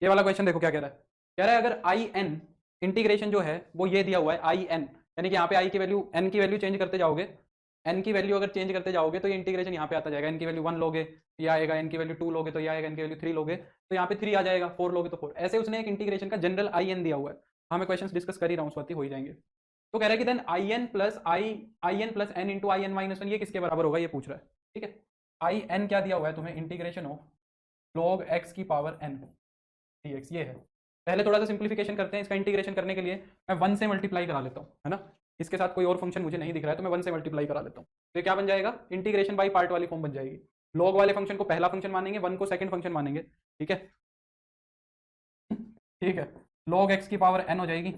ये वाला क्वेश्चन देखो क्या कह रहा है। कह रहा है अगर आई एन इंटीग्रेशन जो है वो ये दिया हुआ है आई एन, यानी कि यहाँ पे आई की वैल्यू एन की वैल्यू चेंज करते जाओगे, एन की वैल्यू अगर चेंज करते जाओगे तो ये इंटीग्रेशन यहाँ पे आता जाएगा। एन की वैल्यू 1 लोगे तो ये आएगा, एन की वैल्यू 2 लोगे तो ये आएगा, एन की वैल्यू 3 लोगे तो यहाँ पे 3 आ जाएगा, 4 लोगे तो 4। ऐसे उसने एक इंटीग्रेशन का जनरल आई एन दिया हुआ है। हाँ मैं क्वेश्चन डिस्कस कर ही रहा हूँ, स्वाति हो ही जाएंगे। तो कह रहा है कि then I n plus n into I n minus one ये किसके बराबर होगा, ये पूछ रहा है। ठीक है, आई एन क्या दिया हुआ है तुम्हें, इंटीग्रेशन ऑफ log x की पावर n dx ये है। पहले थोड़ा सा सिंप्लीफिकेशन करते हैं। इसका इंटीग्रेशन करने के लिए मैं 1 से मल्टीप्लाई करा लेता हूँ, है ना। इसके साथ कोई और फंक्शन मुझे नहीं दिख रहा है तो मैं 1 से मल्टीप्लाई करा लेता हूँ। तो ये क्या बन जाएगा, इंटीग्रेशन बाई पार्ट वाली फॉर्म बन जाएगी। log वाले फंक्शन को पहला फंक्शन मानेंगे, 1 को सेकंड फंक्शन मानेंगे। ठीक है, ठीक है, log x की पावर n हो जाएगी,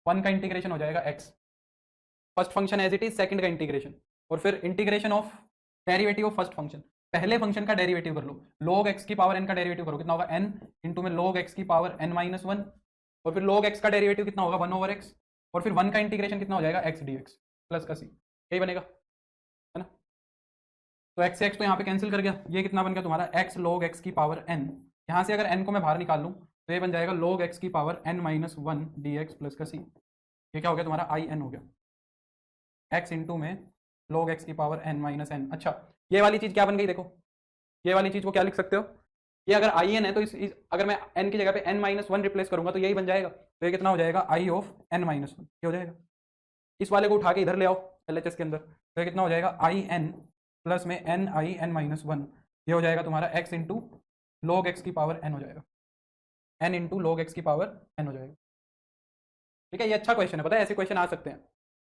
1 का इंटीग्रेशन हो जाएगा x, first function as it is, second का इंटीग्रेशन, और फिर integration of derivative of first function. पहले फंक्शन का डेरिवेटिव कर लो, log x की पावर n का डेरिवेटिव करो, कितना होगा n इंटू में log x की पावर n माइनस वन, और फिर log x का डेरिवेटिव कितना होगा 1 ओवर x, और फिर 1 का इंटीग्रेशन कितना हो जाएगा x dx प्लस का c, यही बनेगा, है ना। तो x से x तो यहाँ पे कैंसिल कर गया, ये कितना बन गया तुम्हारा x log x की पावर n। यहाँ से अगर n को मैं बाहर निकाल लूँ तो ये बन जाएगा log x की power n minus one dx plus का c। ये क्या हो गया तुम्हारा आई एन हो गया, x इंटू में log x की पावर n माइनस एन। अच्छा, ये वाली चीज क्या बन गई देखो, ये वाली चीज को क्या लिख सकते हो, ये अगर आई एन है तो अगर मैं n की जगह पे n माइनस वन रिप्लेस करूंगा तो यही बन जाएगा। तो ये कितना हो जाएगा आई ऑफ n माइनस वन, ये हो जाएगा। इस वाले को उठा के इधर ले आओ LHS के अंदर, तो ये कितना हो जाएगा आई एन प्लस में n I n minus one, ये हो जाएगा तुम्हारा x इंटू लॉग एक्स की पावर n हो जाएगा, n इंटू लॉग एक्स की पावर n हो जाएगा। ठीक है, ये अच्छा क्वेश्चन है, पता है ऐसे क्वेश्चन आ सकते हैं,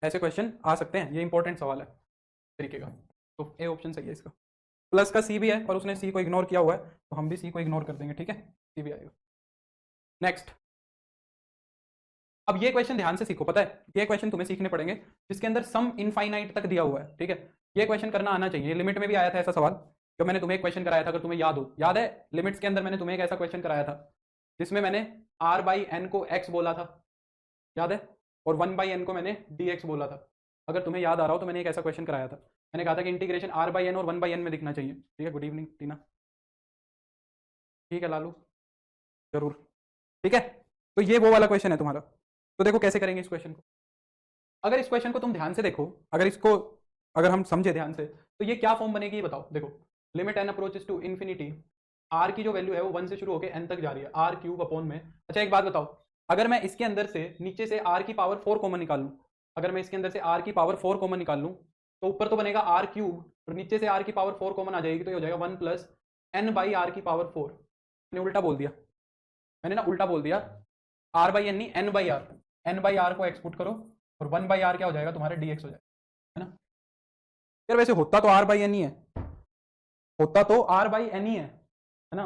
ऐसे क्वेश्चन आ सकते हैं, ये इंपॉर्टेंट सवाल है तरीके का। तो ए ऑप्शन सही है इसका। प्लस का सी भी है और उसने सी को इग्नोर किया हुआ है तो हम भी सी को इग्नोर कर देंगे। ठीक है, सी भी आएगा। नेक्स्ट, अब ये क्वेश्चन ध्यान से सीखो, पता है ये क्वेश्चन तुम्हें सीखने पड़ेंगे जिसके अंदर सम इनफाइनाइट तक दिया हुआ है। ठीक है, ये क्वेश्चन करना आना चाहिए। लिमिट में भी आया था ऐसा सवाल, जो मैंने तुम्हें एक क्वेश्चन कराया था, अगर तुम्हें याद हो, याद है लिमिट्स के अंदर मैंने तुम्हें एक ऐसा क्वेश्चन कराया था जिसमें मैंने आर बाई एन को एक्स बोला था, याद है, और 1 बाई एन को मैंने डी एक्स बोला था। अगर तुम्हें याद आ रहा हो तो मैंने एक ऐसा क्वेश्चन कराया था, मैंने कहा था कि इंटीग्रेशन आर बाई एन और 1 बाई एन में दिखना चाहिए। ठीक है, गुड इवनिंग टीना। ठीक है लालू, जरूर। ठीक है, तो ये वो वाला क्वेश्चन है तुम्हारा। तो देखो कैसे करेंगे इस क्वेश्चन को। अगर इस क्वेश्चन को तुम ध्यान से देखो, अगर इसको अगर हम समझे ध्यान से तो ये क्या फॉर्म बनेगी ये बताओ। देखो, limit n approaches to infinity, r की जो वैल्यू है वो 1 से शुरू होकर एन तक जा रही है, आर क्यूब अपॉन में। अच्छा एक बात बताओ, अगर मैं इसके अंदर से नीचे से आर की पावर 4 कॉमन निकाल लूं, अगर मैं इसके अंदर से आर की पावर 4 कॉमन निकाल लूं तो ऊपर तो बनेगा आर क्यूब और नीचे से आर की पावर 4 कॉमन आ जाएगी तो ये हो जाएगा 1 प्लस एन बाई आर की पावर 4। मैंने उल्टा बोल दिया, मैंने ना उल्टा बोल दिया, आर बाई एन नहीं n by r, n by r को एक्सपुट करो और 1 बाई आर क्या हो जाएगा तुम्हारे डी एक्स हो जाएगा, है ना। यार वैसे होता तो आर बाई एन ही है, होता तो आर बाई एन ही है ना,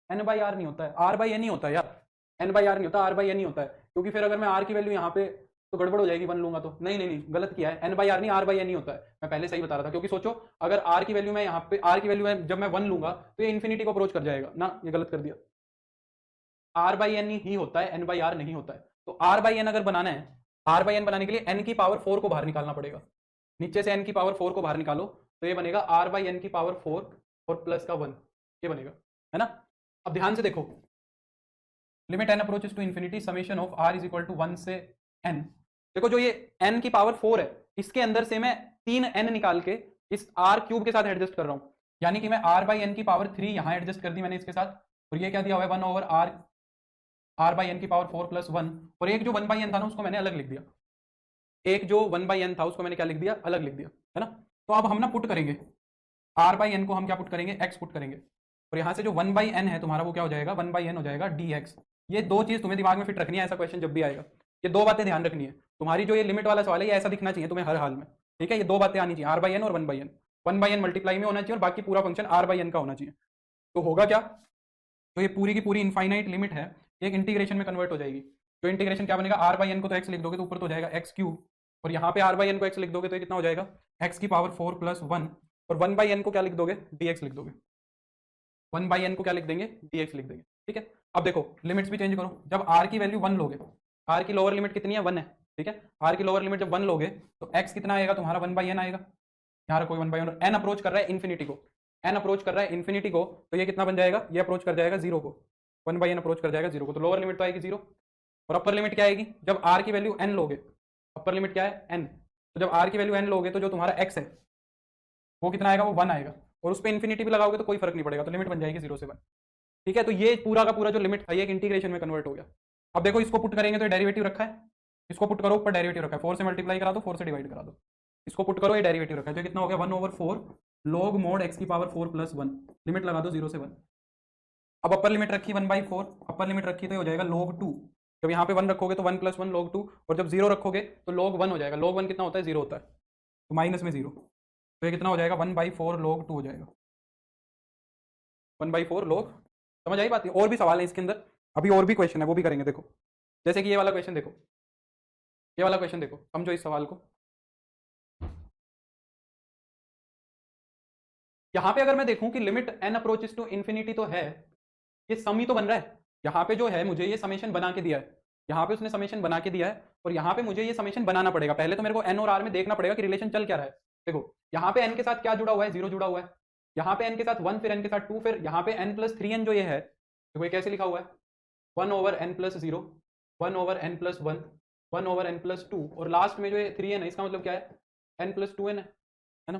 एन बाई आर नहीं होता है, आर बाई एन ही होता है यार, एन बाई आर नहीं होता, आर बाई एन ही होता है। क्योंकि फिर अगर मैं आर की वैल्यू यहाँ पे तो गड़बड़ हो जाएगी, वन लूंगा तो। नहीं नहीं नहीं, गलत किया है, एन बाई आर नहीं आर बाई एन ही होता है। मैं पहले सही बता रहा था, क्योंकि सोचो अगर आर की वैल्यू मैं यहाँ पे आर की वैल्यू है जब मैं 1 लूंगा तो ये इन्फिनिटी को अप्रोच कर जाएगा ना, ये गलत कर दिया। आर बाई एन ही होता है, एन बाई आर नहीं होता है। तो आर बाई एन अगर बनाना है, आर बाई एन बनाने के लिए एन की पावर 4 को बाहर निकालना पड़ेगा, नीचे से एन की पावर 4 को बाहर निकालो तो ये बनेगा आर बाई एन की पावर 4 और प्लस का 1, ये बनेगा, है ना। अब ध्यान से देखो, limit n approaches to infinity summation of r is equal to 1 से एन। देखो जो ये एन की पावर 4 है इसके अंदर से मैं 3 एन निकाल के इस आर क्यूब के साथ एडजस्ट कर रहा हूं, यानी कि मैं आर बाई एन की पावर 3 यहां एडजस्ट कर दी मैंने इसके साथ, और ये क्या दिया हुआ है 1 over r, r by n की पावर 4 प्लस 1, और एक जो 1 बाई एन था ना उसको मैंने अलग लिख दिया, एक जो 1 बाई एन था उसको मैंने क्या लिख दिया, अलग लिख दिया, है ना। तो अब हम ना पुट करेंगे आर बाई एन को, हम क्या पुट करेंगे, एक्स पुट करेंगे, और यहाँ से जो 1 बाई एन है तुम्हारा वो क्या हो जाएगा, 1 बाई एन हो जाएगा डी एक्स। ये दो चीज तुम्हें दिमाग में फिट रखनी है, ऐसा क्वेश्चन जब भी आएगा ये दो बातें ध्यान रखनी है। तुम्हारी जो ये लिमिट वाला सवाल है ये ऐसा दिखना चाहिए तुम्हें हर हाल में। ठीक है, ये दो बातें आनी चाहिए, आर बाई एन और 1 by n, 1 by n multiply में होना चाहिए और बाकी पूरा फंक्शन आर बाई एन का होना चाहिए। तो होगा क्या, तो ये पूरी की पूरी इनफाइनाइट लिमिट है एक इंटीग्रेशन में कन्वर्ट हो जाएगी। तो इंटीग्रेशन क्या बनेगा, आर बाई एन को तो एक्स लिख दोगे तो ऊपर तो हो जाएगा एक्स क्यूब, और यहाँ पे आर बाई एन को एक्स लिख दोगे तो ये कितना हो जाएगा एक्स की पावर 4 प्लस 1, और 1 बाई एन को क्या लिख दोगे, डी एक्स लिख दोगे, 1 बाई एन को क्या लिख देंगे, डी एक्स लिख देंगे। ठीक है, अब देखो लिमिट्स भी चेंज करो, जब आर की वैल्यू 1 लोगे, आर की लोअर लिमिट कितनी है 1 है, ठीक है, आर की लोअर लिमिट जब 1 लोगे तो एक्स कितना आएगा तुम्हारा 1 बाई एन आएगा, यहाँ कोई 1 बाई एन, एन अप्रोच कर रहा है इन्फिनिटी को, एन अप्रोच कर रहा है इन्फिनिटी को, तो ये कितना बन जाएगा, ये अप्रोच कर जाएगा 0 को, वन बाई एन अप्रोच कर जाएगा जीरो को, तो लोअर लिमिट तो आएगी जीरो। और अपर लिमिट क्या आएगी, जब आर की वैल्यू एन लोगे, अपर लिमिट क्या है एन, तो जब आर की वैल्यू एन लोगे तो जो तुम्हारा एक्स है वो कितना आएगा, वो वन आएगा, और उस पर इन्फिनिटी भी लगाओगे तो कोई फर्क नहीं पड़ेगा, तो लिमिट बन जाएगी जीरो से वन। ठीक है, तो ये पूरा का पूरा जो लिमिट था ये एक इंटीग्रेशन में कन्वर्ट हो गया। अब देखो इसको पुट करेंगे तो डेरिवेटिव रखा है, इसको पुट करो, ऊपर डेरिवेटिव रखा है, 4 से मल्टीप्लाई करा दो, 4 से डिवाइड करा दो, इसको पुट करो, ये डेरिवेटिव रखा है, तो कितना हो गया 1/4 log mod x की पावर 4 + 1, लिमिट लगा दो 0 से 1। अब अपर लिमिट रखी 1/4, अपर लिमिट रखी तो ये हो जाएगा log 2, जब यहाँ पे 1 रखोगे तो 1 + 1 log 2, और जब 0 रखोगे तो log 1 हो जाएगा, log 1 कितना होता है 0 होता है, तो माइनस में 0, तो ये कितना हो जाएगा 1/4 log 2 हो जाएगा, 1/4 log। समझ आई बात है? और भी सवाल है इसके अंदर, अभी और भी क्वेश्चन है वो भी करेंगे। देखो जैसे कि ये वाला क्वेश्चन देखो, ये वाला क्वेश्चन देखो, समझो इस सवाल को। यहाँ पे अगर मैं देखूं कि limit n approaches to infinity तो है, ये सम ही तो बन रहा है, यहाँ पे जो है मुझे ये समेशन बना के दिया है, यहाँ पे उसने समेशन बना के दिया है, और यहाँ पे मुझे ये समेशन बनाना पड़ेगा। पहले तो मेरे को n और r में देखना पड़ेगा कि रिलेशन चल क्या रहा है। देखो यहाँ पे n के साथ क्या जुड़ा हुआ है, 0 जुड़ा हुआ है, यहाँ पे n के साथ 1, फिर n के साथ 2, फिर यहाँ पे n + 3n जो ये है, देखो ये कैसे लिखा हुआ है, 1/n + 0, 1/n + 1, 1/n + 2, और लास्ट में जो ये 3n है इसका मतलब क्या है, n + 2n है ना।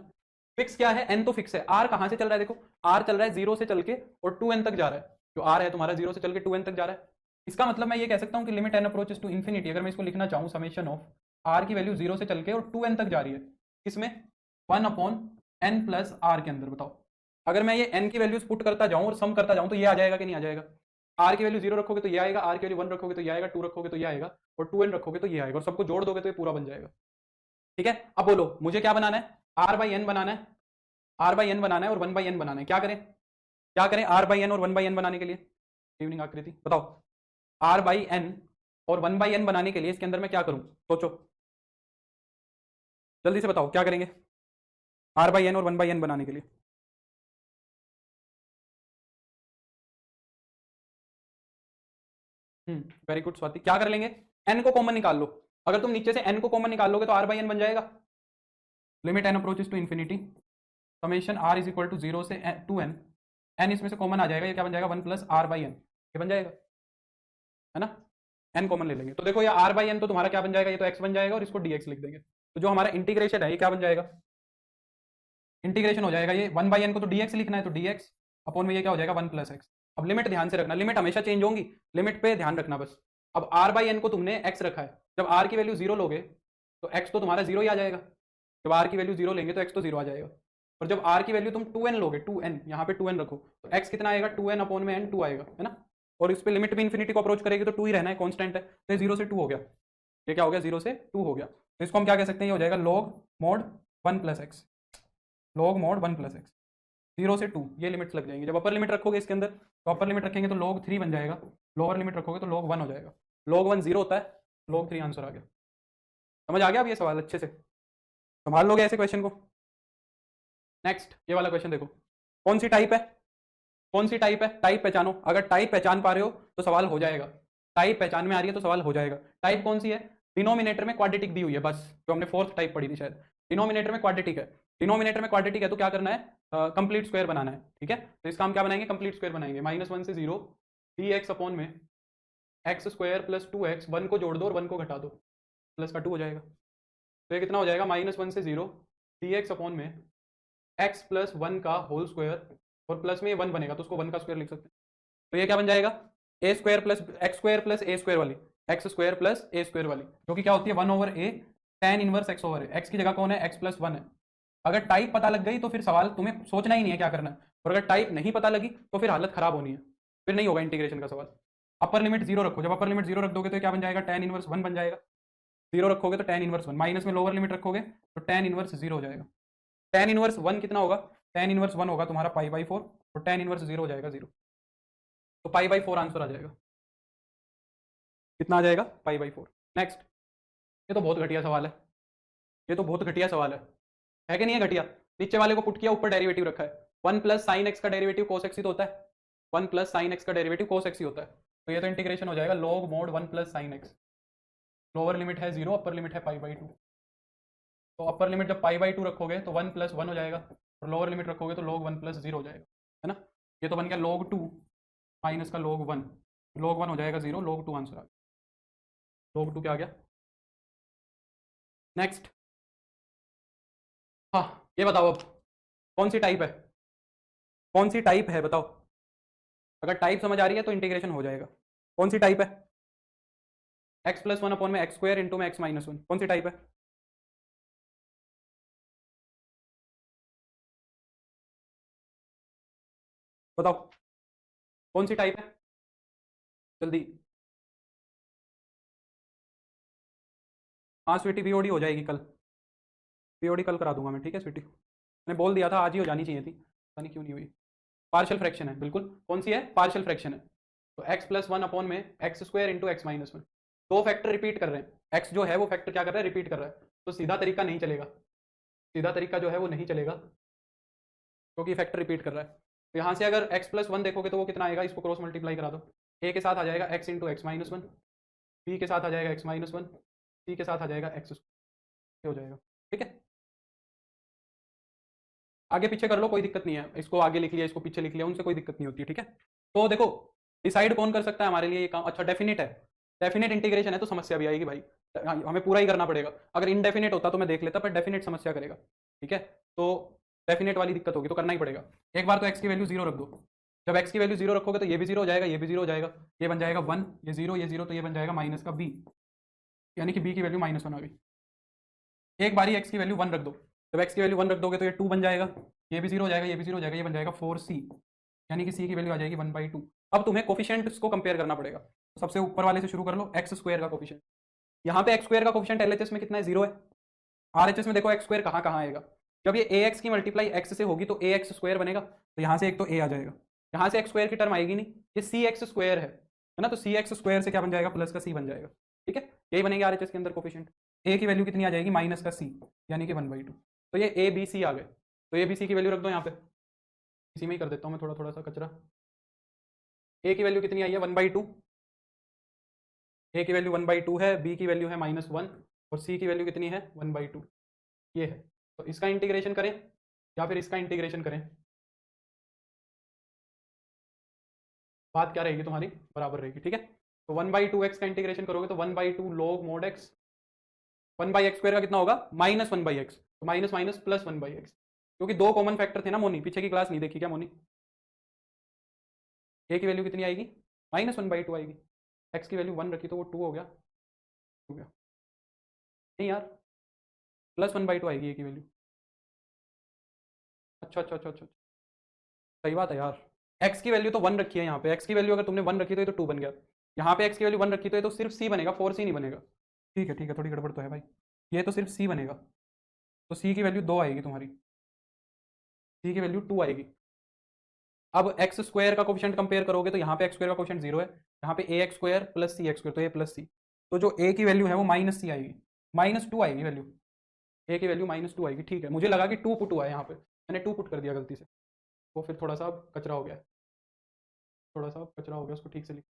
फिक्स क्या है, n तो फिक्स है, r कहां से चल रहा है, देखो r चल रहा है 0 से चल के और 2n तक जा रहा है, जो r है तुम्हारा 0 से चल के 2n तक जा रहा है। इसका मतलब मैं ये कह सकता हूं कि limit n approaches to infinity, अगर मैं इसको लिखना चाहूं समेशन ऑफ r की वैल्यू 0 से चल के और 2n तक जा रही है, इसमें 1/n + r के अंदर। बताओ अगर मैं ये n की वैल्यूज पुट करता जाऊं और सम करता जाऊं तो ये आ जाएगा कि नहीं आ जाएगा, r की वैल्यू 0 रखोगे तो ये आएगा, r की वैल्यू 1 रखोगे तो ये आएगा, 2 रखोगे तो ये आएगा, और 2n रखोगे तो ये आएगा, और सबको जोड़ दोगे तो ये पूरा बन जाएगा। ठीक है, अब बोलो मुझे क्या बनाना है, r/n बनाना है, r/n बनाना है और 1/n बनाना है। क्या करें, क्या करें r/n और 1/n बनाने के लिए, इवनिंग आकृति बताओ, r/n और 1/n बनाने के लिए इसके अंदर मैं क्या करूं, सोचो जल्दी से बताओ क्या करेंगे r/n और 1/n बनाने के लिए। वेरी गुड स्वाति, क्या कर लेंगे, n को कॉमन निकाल लो, अगर तुम नीचे से n को कॉमन निकाल लोगे तो r/n बन जाएगा। Limit n approaches to infinity summation r is equal to 0 से 2n, n इसमें से कॉमन आ जाएगा, ये क्या बन जाएगा 1 + r/n, ये बन जाएगा, है ना, n कॉमन ले लेंगे तो देखो ये r/n तो तुम्हारा क्या बन जाएगा, ये तो x बन जाएगा, और इसको dx लिख देंगे, तो जो हमारा इंटीग्रेशन है ये क्या बन जाएगा, इंटीग्रेशन हो जाएगा, ये 1/n को तो dx लिखना है, तो dx अपॉन में ये क्या हो जाएगा 1 + x। अब लिमिट ध्यान से रखना, लिमिट हमेशा चेंज होंगी, लिमिट पे ध्यान रखना बस। अब r/n को तुमने x रखा है, जब r की वैल्यू 0 लोगे तो x तो तुम्हारा 0 ही आ जाएगा, जब r की वैल्यू 0 लेंगे तो x तो 0 आ जाएगा, और जब r की वैल्यू तुम 2n लोगे, 2n यहाँ पे 2n रखो तो x कितना आएगा, 2n अपॉन में n 2 आएगा, है ना, और इस पे लिमिट भी इन्फिनिटी को अप्रोच करेगी तो 2 ही रहना है, कांस्टेंट है, तो 0 से 2 हो गया, ये क्या हो गया 0 से 2 हो गया, तो इसको हम क्या कह सकते हैं, ये हो जाएगा log mod 1 + x, log mod 1 + x, 0 से 2 ये लिमिट्स लग जाएंगे। जब अपर लिमिट रखोगे इसके अंदर तो अपर लिमिट रखेंगे तो log 3 बन जाएगा, लोअर लिमिट रखोगे तो log 1 हो जाएगा, log 1 0 होता है, log 3 आंसर आ गया। समझ आ गया अब ये सवाल अच्छे से संभाल लोगे ऐसे क्वेश्चन को। नेक्स्ट ये वाला क्वेश्चन देखो, कौन सी टाइप है, कौन सी टाइप है, टाइप पहचानो, अगर टाइप पहचान पा रहे हो तो सवाल हो जाएगा, टाइप पहचान में आ रही है तो सवाल हो जाएगा। टाइप कौन सी है, डिनोमिनेटर में क्वाड्रेटिक दी हुई है, बस जो हमने फोर्थ टाइप पढ़ी थी शायद, डिनोमिनेटर में क्वाड्रेटिक है, डिनोमिनेटर में क्वाड्रेटिक है तो क्या करना है, कंप्लीट स्क्वायर बनाना है। ठीक है, तो इसका हम क्या बनाएंगे, कंप्लीट स्क्वायर बनाएंगे, -1 से 0 dx अपॉन में x² + 2x, 1 को जोड़ दो और 1 को घटा दो, प्लस का 2 हो जाएगा, तो ये कितना हो जाएगा, -1 से 0 dx अपॉन में x + 1 का होल स्क्वायर, और प्लस में 1 बनेगा तो उसको 1 का स्क्वायर लिख सकते हैं, तो ये क्या बन जाएगा, a² + x² + a² वाली, x² + a² वाली, जो कि क्या होती है 1/a tan inverse x/a, x की जगह कौन है, x + 1 है। अगर टाइप पता लग गई तो फिर सवाल तुम्हें सोचना ही नहीं है क्या करना है, और अगर टाइप नहीं पता लगी तो फिर हालत खराब होनी है, फिर नहीं होगा इंटीग्रेशन का सवाल। अपर लिमिट 0 रखो, जब अपर लिमिट 0 रख दोगे तो क्या बन जाएगा, tan इनवर्स 1 बन जाएगा, 0 रखोगे तो tan इनवर्स 1, माइनस में लोअर लिमिट रखोगे तो tan इनवर्स 0 हो जाएगा, tan इनवर्स 1 कितना होगा, tan इनवर्स 1 होगा तुम्हारा π/4, और tan इनवर्स 0 हो जाएगा 0, तो π/4 आंसर आ जाएगा, कितना आ जाएगा π/4। नेक्स्ट, ये तो बहुत घटिया सवाल है, ये तो बहुत घटिया सवाल है कि नहीं है घटिया, नीचे वाले को पुट किया, ऊपर डेरिवेटिव रखा है, 1 + sin x का डेरिवेटिव cos x ही तो होता है, 1 + sin x का डेरिवेटिव cos x ही होता है, तो ये तो इंटीग्रेशन हो जाएगा log mod 1 + sin x, lower limit है 0, अपर लिमिट है π/2, तो अपर लिमिट जब π/2 रखोगे तो 1 + 1 हो जाएगा, और लोअर लिमिट रखोगे तो log 1 + 0 हो जाएगा, है ना, ये तो बन गया log 2 माइनस का log 1, log 1 हो जाएगा 0, log 2 आंसर आ गया। log 2 क्या आ गया? नेक्स्ट, हाँ ये बताओ अब कौन सी टाइप है, कौन सी टाइप है बताओ। अगर टाइप समझ आ रही है तो इंटीग्रेशन हो जाएगा। कौन सी टाइप है? एक्स प्लस वन अपॉन में एक्स स्क्वायर इंटू में एक्स माइनस वन, कौन सी टाइप है? बताओ कौन सी टाइप है, जल्दी। हाँ स्वीटी, बीओडी हो जाएगी कल, बीओडी कल करा दूंगा मैं, ठीक है स्वीटी। मैंने बोल दिया था आज ही हो जानी चाहिए थी, पता नहीं क्यों नहीं हुई। पार्शियल फ्रैक्शन है बिल्कुल, कौन सी है? पार्शियल फ्रैक्शन है। तो एक्स प्लस वन अपॉन में x square into x minus one, दो फैक्टर रिपीट कर रहे हैं, एक्स जो है वो फैक्टर क्या कर रहा है, रिपीट कर रहा है। तो सीधा तरीका नहीं चलेगा, सीधा तरीका जो है वो नहीं चलेगा, क्योंकि फैक्टर रिपीट कर रहा है। तो यहाँ से अगर x प्लस वन देखोगे तो वो कितना आएगा, इसको क्रॉस मल्टीप्लाई करा दो। a के साथ आ जाएगा x into x minus one, b के साथ आ जाएगा x माइनस वन, सी के साथ आ जाएगा एक्स हो जाएगा, ठीक है। आगे पीछे कर लो कोई दिक्कत नहीं है, इसको आगे लिख लिया, इसको पीछे लिख लिया, उनसे कोई दिक्कत नहीं होती, ठीक है। तो देखो डिसाइड कौन कर सकता है हमारे लिए ये काम? अच्छा डेफिनेट है, डेफिनेट इंटीग्रेशन है तो समस्या भी आएगी भाई, हमें पूरा ही करना पड़ेगा। अगर इनडेफिनेट होता तो मैं देख लेता, पर डेफिनेट समस्या करेगा, ठीक है। तो डेफिनेट वाली दिक्कत होगी तो करना ही पड़ेगा। एक बार तो एक्स की वैल्यू जीरो रख दो, जब एक्स की वैल्यू जीरो रखोगे तो ये भी जीरो हो जाएगा, ये भी जीरो हो जाएगा, ये बन जाएगा वन, ये जीरो, तो ये बन जाएगा माइनस का बी, यानी कि बी की वैल्यू माइनस वन आ गई। एक बारी एक्स की वैल्यू वन रख दो, जब एक्स की वैल्यू वन रख दोगे तो ये टू बन जाएगा, ये भी जीरो हो जाएगा, ये भी जीरो हो जाएगा, ये बन जाएगा फोर सी, यानी कि सी की वैल्यू आ जाएगी वन बाई टू। अब तुम्हें कोफिशिएंट्स को कंपेयर करना पड़ेगा, सबसे ऊपर वाले से शुरू कर लो, एक्स स्क्वायर का कोफिशिएंट। यहाँ पे एक्स स्क्वायर का कोफिशिएंट एलएचएस में कितना है, जीरो है। आरएचएस में देखो एक्स स्क्वायर कहाँ कहाँ आएगा, जब ये ए एक्स की मल्टीप्लाई एक्स से होगी तो ए एक्स स्क्वायर बनेगा, तो यहाँ से एक तो ए आ जाएगा, यहाँ से एक्स स्क्वायर की टर्म आएगी नहीं, ये सी एक्स स्क्वायर है ना, तो सी एक्स स्क्वायर से क्या बन जाएगा, प्लस का सी बन जाएगा, ठीक है। यही बनेगा आरएचएस के अंदर कोफिशिएंट। ए की वैल्यू कितनी आ जाएगी, माइनस का सी, यानी कि वन बाई टू। तो ये ए बी सी आ गए, तो ए बी सी की वैल्यू रख दो यहाँ पे, इसी में ही कर देता हूँ मैं थोड़ा थोड़ा सा कचरा। ए की वैल्यू कितनी आई है, वन बाई टू, ए की वैल्यू वन बाई टू है, बी की वैल्यू है माइनस वन, और सी की वैल्यू कितनी है, वन बाई टू, ये है। तो इसका इंटीग्रेशन करें या फिर इसका इंटीग्रेशन करें, बात क्या रहेगी तुम्हारी, बराबर रहेगी, ठीक है। तो वन बाई टू एक्स का इंटीग्रेशन करोगे तो one by to log mod x, one by x square का कितना होगा, माइनस वन बाई एक्स, तो minus minus plus one by x, क्योंकि दो कॉमन फैक्टर थे ना मोनी, पीछे की क्लास नहीं देखी क्या मोनी। ए की वैल्यू कितनी आएगी, माइनस वन बाई टू आएगी, एक्स की वैल्यू वन रखी तो वो टू हो गया नहीं यार, प्लस वन बाई टू आएगी ए की वैल्यू। अच्छा, सही बात है यार, एक्स की वैल्यू तो वन रखी है यहाँ पे, एक्स की वैल्यू अगर तुमने वन रखी तो ये तो टू बन गया, यहाँ पे एक्स की वैल्यू वन रखी तो ये तो सिर्फ सी बनेगा, फोर सी नहीं बनेगा, ठीक है, थोड़ी गड़बड़ तो है भाई, ये तो सिर्फ सी बनेगा, तो सी की वैल्यू दो आएगी तुम्हारी, सी की वैल्यू टू आएगी। अब एक्स स्क्वायर का कोफिशिएंट कंपेयर करोगे तो यहाँ पे एक्स स्क्वायर का कोफिशिएंट जीरो है, यहाँ पे ए एक्स स्क्वायर प्लस सी एक्स स्क्वायर, तो ए प्लस सी, तो जो ए की वैल्यू है वो माइनस सी आएगी, माइनस टू आएगी वैल्यू, ए की वैल्यू माइनस टू आएगी, ठीक है। मुझे लगा कि टू पुट हुआ है यहाँ पे, मैंने टू पुट कर दिया गलती से, वो फिर थोड़ा सा कचरा हो गया, थोड़ा सा कचरा हो गया, उसको ठीक से लिख।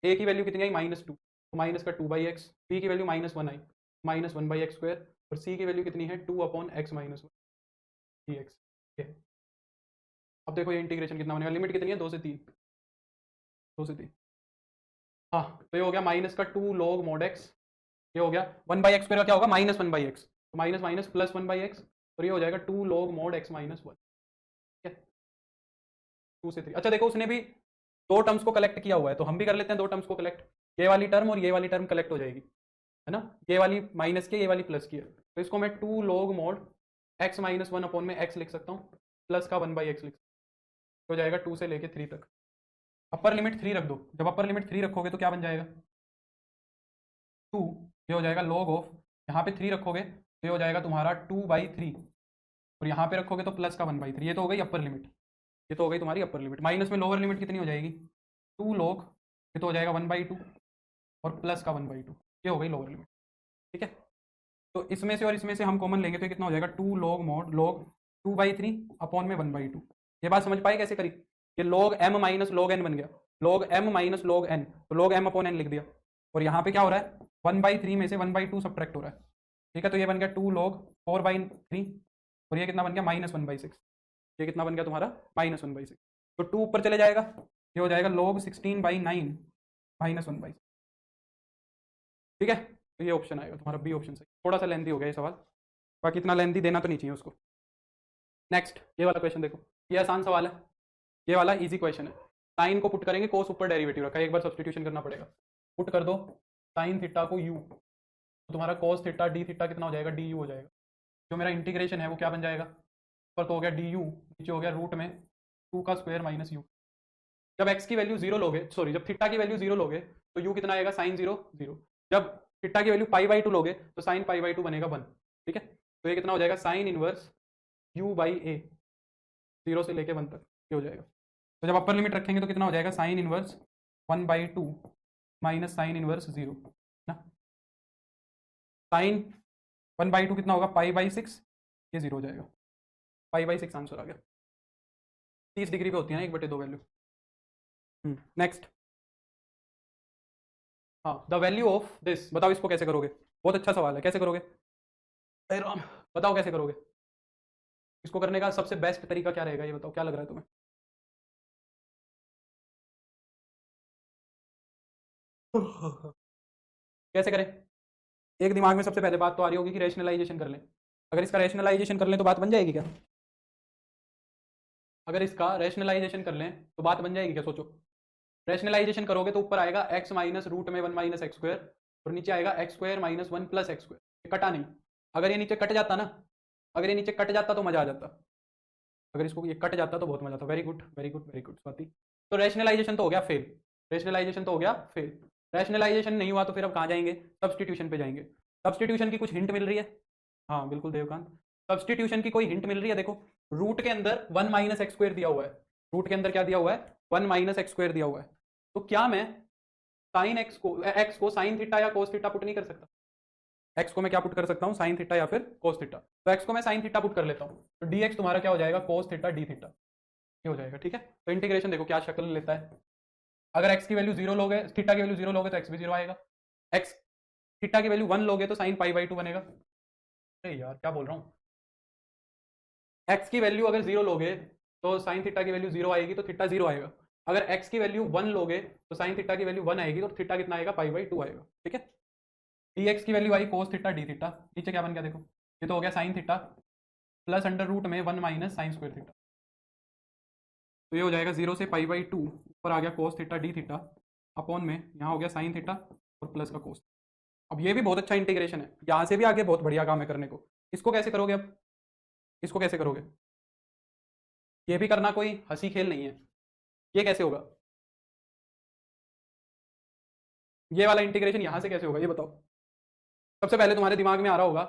ए की वैल्यू कितनी आई, माइनस टू, तो माइनस का टू बाई एक्स, बी की value minus one I, minus one by x square, और सी की वैल्यू कितनी है, two upon x minus one d x. अब देखो ये इंटीग्रेशन कितना बनेगा, लिमिट कितनी है, दो से तीन, दो से तीन, हाँ तो ये हो गया माइनस का टू लॉग मोड एक्स, ये हो गया वन बाई एक्स स्क्वायर का क्या होगा, माइनस वन बाई एक्स, तो minus minus plus one by x, और ये हो जाएगा two log mod x minus one, ठीक है, टू से थ्री। अच्छा देखो उसने भी दो टर्म्स को कलेक्ट किया हुआ है, तो हम भी कर लेते हैं दो टर्म्स को कलेक्ट, ये वाली टर्म और ये वाली टर्म कलेक्ट हो जाएगी, है ना, ये वाली माइनस की, ये वाली प्लस की है, तो इसको मैं two log mod x minus one upon में एक्स लिख सकता हूँ, प्लस का वन बाई एक्स लिख सकता हूँ, हो जाएगा टू से लेके थ्री तक। अपर लिमिट थ्री रख दो, जब अपर लिमिट थ्री रखोगे तो क्या बन जाएगा, टू, ये हो जाएगा लॉग ऑफ, यहाँ पे थ्री रखोगे तो ये हो जाएगा तुम्हारा टू बाई थ्री, और यहाँ पे रखोगे तो प्लस का वन बाई थ्री, ये तो हो गई अपर लिमिट, ये तो हो गई तुम्हारी अपर लिमिट। माइनस में लोअर लिमिट कितनी हो जाएगी, टू लॉग, ये तो हो जाएगा वन बाई टू, और प्लस का वन बाई टू, ये हो गई लोअर लिमिट, ठीक है। तो इसमें से और इसमें से हम कॉमन लेंगे तो ये कितना हो जाएगा, two log mod log two by three upon में वन बाई टू। ये बात समझ पाए कैसे करी, ये log m minus log n बन गया, log m minus log n, तो लॉग एम अपॉन एन लिख दिया, और यहाँ पे क्या हो रहा है, वन बाई थ्री में से वन बाई टू सब्ट्रैक्ट हो रहा है, ठीक है। तो ये बन गया two log four by three, और ये कितना बन गया, माइनस वन बाई सिक्स, ये कितना बन गया तुम्हारा, माइनस वन बाई सिक्स, तो 2 ऊपर चले जाएगा, ये हो जाएगा log 16/9 माइनस 1/6। ठीक है, तो ये ऑप्शन आएगा तुम्हारा, बी ऑप्शन सही। थोड़ा सा लेंथी हो गया ये सवाल, बाकी इतना लेंथी देना तो नहीं चाहिए उसको। नेक्स्ट ये वाला क्वेश्चन देखो, ये आसान सवाल है, ये वाला इजी क्वेश्चन है। साइन को पुट करेंगे, कोस ऊपर डेरिवेटिव रखा है, एक बार सब्सटीट्यूशन करना पड़ेगा। पुट कर दो साइन थीटा को यू, तो तुम्हारा कोस थीटा डी थीटा कितना हो जाएगा, डी यू हो जाएगा। जो मेरा इंटीग्रेशन है वो क्या बन जाएगा, ऊपर तो हो गया डी यू, नीचे हो गया रूट में 2 का स्क्वायर माइनस यू। जब एक्स की वैल्यू जीरो लोगे, सॉरी जब थीटा की वैल्यू जीरो लोगे तो यू कितना आएगा, साइन जीरो जीरो। जब थीटा की वैल्यू पाई/2 लोगे तो साइन पाई/2 बनेगा 1। ठीक है, तो ये कितना हो जाएगा, साइन इनवर्स यू बाई ए, 0 से लेके 1 तक ये हो जाएगा। तो जब अपर लिमिट रखेंगे तो कितना हो जाएगा, sine inverse 1/2 minus sine inverse 0 ना। साइन 1/2 कितना होगा, पाई/6, ये 0 हो जाएगा, पाई/6 आंसर आ गया। 30 डिग्री पे होती है ना 1/2 वैल्यू। नेक्स्ट, हाँ द वैल्यू ऑफ दिस, बताओ इसको कैसे करोगे। बहुत अच्छा सवाल है, कैसे करोगे, अरे राम बताओ कैसे करोगे। इसको करने का सबसे बेस्ट तरीका क्या रहेगा, ये बताओ, क्या लग रहा है तुम्हें। कैसे करें, एक दिमाग में सबसे पहले बात तो आ रही होगी कि रैशनलाइजेशन कर लें। अगर इसका रैशनलाइजेशन कर लें तो बात बन जाएगी क्या, अगर इसका रैशनलाइजेशन कर लें तो बात बन जाएगी क्या, सोचो। रैशनलाइजेशन करोगे तो ऊपर आएगा x माइनस रूट में 1 माइनस एक्स स्क्वायर, और नीचे आएगा x square minus 1 plus x square. ये कटा नहीं, अगर ये नीचे कट जाता ना, अगर ये नीचे कट जाता तो मजा आ जाता, अगर इसको ये कट जाता तो बहुत मजा आता। Very good very good very good Swati. तो रैशनलाइजेशन तो हो गया फेल, रैशनलाइजेशन तो हो गया फेल। रैशनलाइजेशन नहीं हुआ तो फिर अब कहाँ जाएंगे, सब्सटीट्यूशन पे जाएंगे। सब्सटीट्यूशन की कुछ हिंट मिल रही है, हाँ बिल्कुल देवकांत, सब्सटीट्यूशन की कोई हिंट मिल रही है। देखो रूट के अंदर 1 माइनस एक्स स्क्वायर दिया हुआ है, रूट के अंदर क्या दिया हुआ है, 1 माइनस एक्स स्क्वायर दिया हुआ है। तो क्या मैं साइन एक्स को साइन थीटा या कोस थीटा पुट नहीं कर सकता, एक्स को मैं क्या पुट कर सकता हूँ, साइन थीटा या फिर कोस थीटा। तो एक्स को मैं साइन थीटा पुट कर लेता हूँ, तो डी एक्स तुम्हारा क्या हो जाएगा, कोस थीटा डी थीटा, ये हो जाएगा। ठीक है, तो इंटीग्रेशन देखो क्या शक्ल लेता है। अगर एक्स की वैल्यू जीरो लोगे, थीटा की वैल्यू जीरो लोगे तो एक्स भी जीरो आएगा। एक्स थीटा की वैल्यू 1 लोगे तो साइन पाई/2 बनेगा। अरे यार क्या बोल रहा हूँ, एक्स की वैल्यू अगर जीरो लोगे तो साइन थीटा की वैल्यू जीरो आएगी, तो थीटा जीरो आएगा। अगर एक्स की वैल्यू 1 लोगे तो साइन थीटा की वैल्यू 1 आएगी, तो थीटा कितना आएगा, पाई/2 आएगा। ठीक है, डी एक्स की value I cos theta d theta, नीचे क्या बन गया देखो, ये तो हो गया sine theta plus under root में 1 माइनस साइन स्क्वायर थीटा। तो ये हो जाएगा 0 से पाई/2, ऊपर आ गया कोस थीटा डी थीटा, अपॉन में यहाँ हो गया साइन थीटा और प्लस का कोस। अब ये भी बहुत अच्छा इंटीग्रेशन है, यहाँ से भी आगे बहुत बढ़िया काम है करने को। इसको कैसे करोगे, अब इसको कैसे करोगे, ये भी करना कोई हंसी खेल नहीं है। ये कैसे होगा, ये वाला इंटीग्रेशन यहाँ से कैसे होगा, ये बताओ। सबसे पहले तुम्हारे दिमाग में आ रहा होगा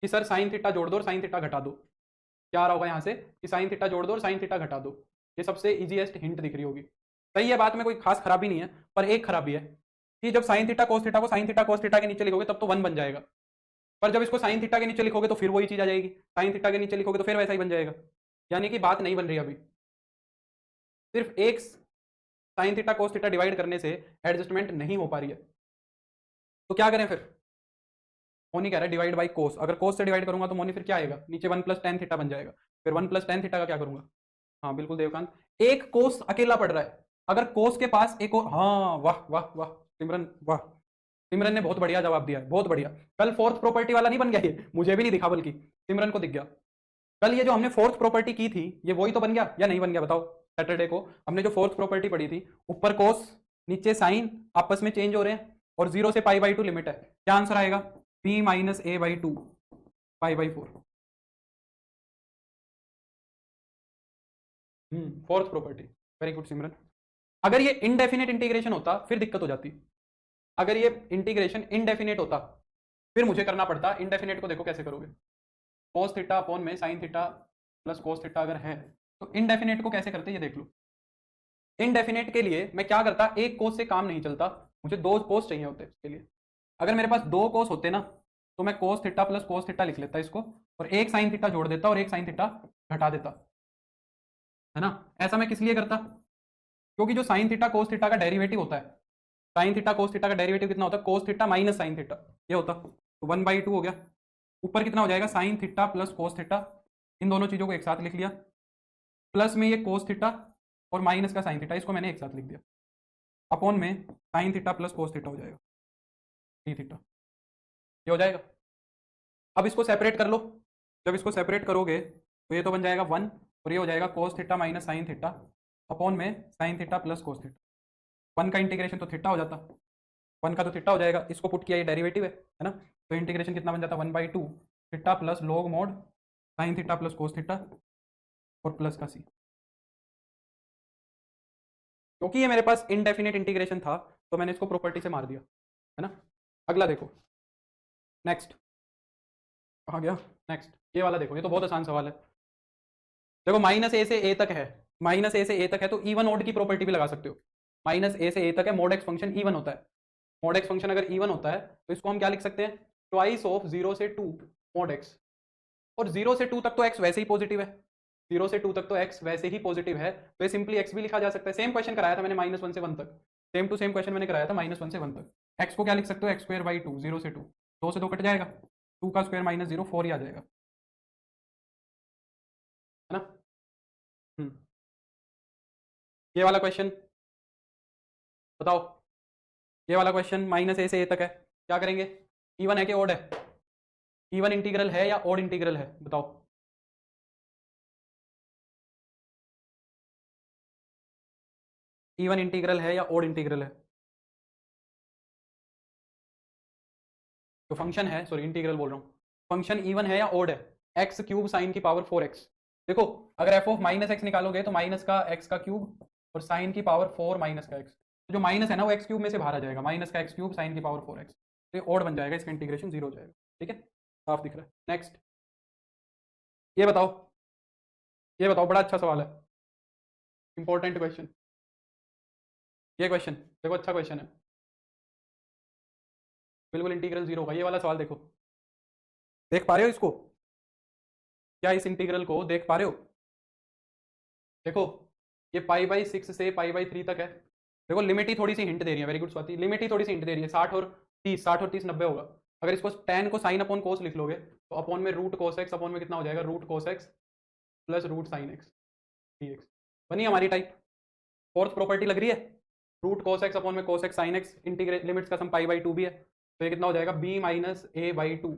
कि सर साइन थीटा जोड़ दो और साइन थीटा घटा दो। क्या आ रहा होगा यहाँ से कि साइन थीटा जोड़ दो और साइन थीटा घटा दो। ये सबसे इजीएस्ट हिंट दिख रही होगी। सही है, बात में कोई खास खराबी नहीं है, पर एक खराबी है कि जब साइन थीटा कोस थीटा को साइन थीटा कोस थीटा के नीचे लिखोगे तब तो 1 बन जाएगा, पर जब इसको साइन थीटा के नीचे लिखोगे तो फिर वही चीज आ जाएगी, साइन थीटा के नीचे लिखोगे तो फिर वैसा ही बन जाएगा। यानी कि बात नहीं बन रही अभी, सिर्फ एक sine theta cos theta divide करने से एडजस्टमेंट नहीं हो पा रही है। तो क्या करें फिर, मोनी कह रहा है डिवाइड बाई कोस, अगर कोस से डिवाइड करूंगा तो मोनी फिर क्या आएगा, नीचे 1 प्लस टेन थीटा बन जाएगा, फिर 1 प्लस टेन थीटा का क्या करूंगा। हाँ बिल्कुल देवकांत, एक कोस अकेला पड़ रहा है, अगर कोस के पास एक और, हाँ वाह वाह वाह सिमरन वाह, सिमरन ने बहुत बढ़िया जवाब दिया है, बहुत बढ़िया। कल फोर्थ प्रॉपर्टी वाला नहीं बन गया ये, मुझे भी नहीं दिखा बल्कि सिमरन को दिख गया। कल ये जो हमने फोर्थ प्रॉपर्टी की थी ये वही तो बन गया या नहीं बन गया, बताओ। सैटरडे को हमने जो फोर्थ प्रॉपर्टी पढ़ी थी, ऊपर कोस नीचे साइन आपस में चेंज हो रहे हैं और 0 से पाई/2 लिमिट है, क्या आंसर आएगा, b माइनस a/2 पाई/4। Fourth property, very good Simran. अगर ये इनडेफिनेट इंटीग्रेशन होता फिर दिक्कत हो जाती, अगर ये इंटीग्रेशन इनडेफिनेट होता फिर मुझे करना पड़ता। इनडेफिनेट को देखो कैसे करोगे, कोस थीटा अपॉन में sine theta plus cos theta अगर है तो इनडेफिनेट को कैसे करते ये देख लो। इनडेफिनेट के लिए मैं क्या करता, एक कोस से काम नहीं चलता, मुझे 2 कोस चाहिए होते इसके लिए। अगर मेरे पास 2 कोस होते ना तो मैं cos theta plus cos theta लिख लेता इसको, और एक साइन थीटा जोड़ देता और एक साइन थीटा घटा देता, है ना। ऐसा मैं किस लिए करता, क्योंकि जो साइन थीटा कोस थीटा का डेरिवेटिव होता है, साइन थीटा कोस थीटा का डेरिवेटिव कितना होता है, कोस थीटा माइनस साइन थीटा, ये होता। तो 1/2 हो गया, ऊपर कितना हो जाएगा, sine theta plus cos theta, इन दोनों चीजों को एक साथ लिख लिया, प्लस में ये कोस थीटा और माइनस का साइन थीटा, इसको मैंने एक साथ लिख दिया, अपॉन में sine theta plus cos theta हो जाएगा डी थीटा, ये हो जाएगा। अब इसको सेपरेट कर लो, जब इसको सेपरेट करोगे तो ये तो बन जाएगा 1 और ये हो जाएगा cos theta minus sine theta upon में sine theta plus cos theta. 1 का इंटीग्रेशन तो थीटा हो जाता, 1 का तो थीटा हो जाएगा, इसको पुट किया, ये डेरिवेटिव है ना, तो इंटीग्रेशन कितना बन जाता 1/2 theta plus log mod sine theta plus cos theta और प्लस का सी। क्योंकि ये मेरे पास इनडेफिनेट इंटीग्रेशन था तो मैंने इसको प्रॉपर्टी से मार दिया, है ना। अगला देखो, नेक्स्ट कहाँ गया, नेक्स्ट ये वाला देखो, ये तो बहुत आसान सवाल है। देखो माइनस ए से ए तक है, माइनस ए से ए तक है तो इवन ऑड की प्रॉपर्टी भी लगा सकते हो। माइनस ए से ए तक है, मोड एक्स फंक्शन इवन होता है, मोड एक्स फंक्शन अगर इवन होता है तो इसको हम क्या लिख सकते हैं, ट्वाइस ऑफ 0 से 2 मोड एक्स। और 0 से 2 तक तो एक्स वैसे ही पॉजिटिव है, 0 से 2 तक तो एक्स वैसे ही पॉजिटिव है, तो ये सिंपली एक्स भी लिखा जा सकता है। सेम क्वेश्चन कराया था मैंने -1 से 1 तक, सेम टू सेम क्वेश्चन मैंने कराया था -1 से 1 तक। एक्स को क्या लिख सकते हो, एक्स स्क्वायर बाई 2, 0 से 2, 2 से 2 कट जाएगा, 2 का स्क्वायर माइनस 0, 4 ही आ जाएगा, है ना। ये वाला क्वेश्चन बताओ, ये वाला क्वेश्चन माइनस ए से ए तक है, क्या करेंगे, इवन है कि ऑड है, इवन इंटीग्रल है या ऑड इंटीग्रल है बताओ। इवन इंटीग्रल है या ऑड इंटीग्रल है, तो फंक्शन है, सॉरी इंटीग्रल बोल रहा हूँ, फंक्शन इवन है या ऑड है, एक्स क्यूब साइन की पावर 4x। देखो अगर एफ ऑफ माइनस एक्स निकालोगे तो माइनस का एक्स का क्यूब और साइन की पावर 4 माइनस का एक्स, तो जो माइनस है ना वो एक्स क्यूब में से बाहर आ जाएगा, माइनस का एक्स क्यूब साइन की पावर 4x, तो ये ऑड बन जाएगा, इसका इंटीग्रेशन 0 हो जाएगा, ठीक है, साफ दिख रहा है। नेक्स्ट ये बताओ, ये बताओ, बड़ा अच्छा सवाल है, इंपॉर्टेंट क्वेश्चन, ये क्वेश्चन देखो अच्छा क्वेश्चन है, बिल्कुल इंटीग्रल 0 होगा, ये वाला सवाल देखो, देख पा रहे हो इसको, क्या इस इंटीग्रल को देख पा रहे हो, देखो ये π/6 से π/3 तक है, देखो लिमिट ही थोड़ी सी हिंट दे रही है, वेरी गुड स्वाति, लिमिट ही थोड़ी सी हिंट दे रही है, 60 और 30, 60 और 30 90 होगा। अगर इसको tan को साइन अपॉन कोस लिख लोगे तो अपॉन में रूट कोस एक्स, अपॉन में कितना हो जाएगा, root cos x plus root sine x dx, बनी हमारी टाइप, फोर्थ प्रॉपर्टी लग रही है, रूट कोस एक्स अपॉन में cos x sine x, integrate limits का सम π/2 भी है, तो ये कितना हो जाएगा b-a/2,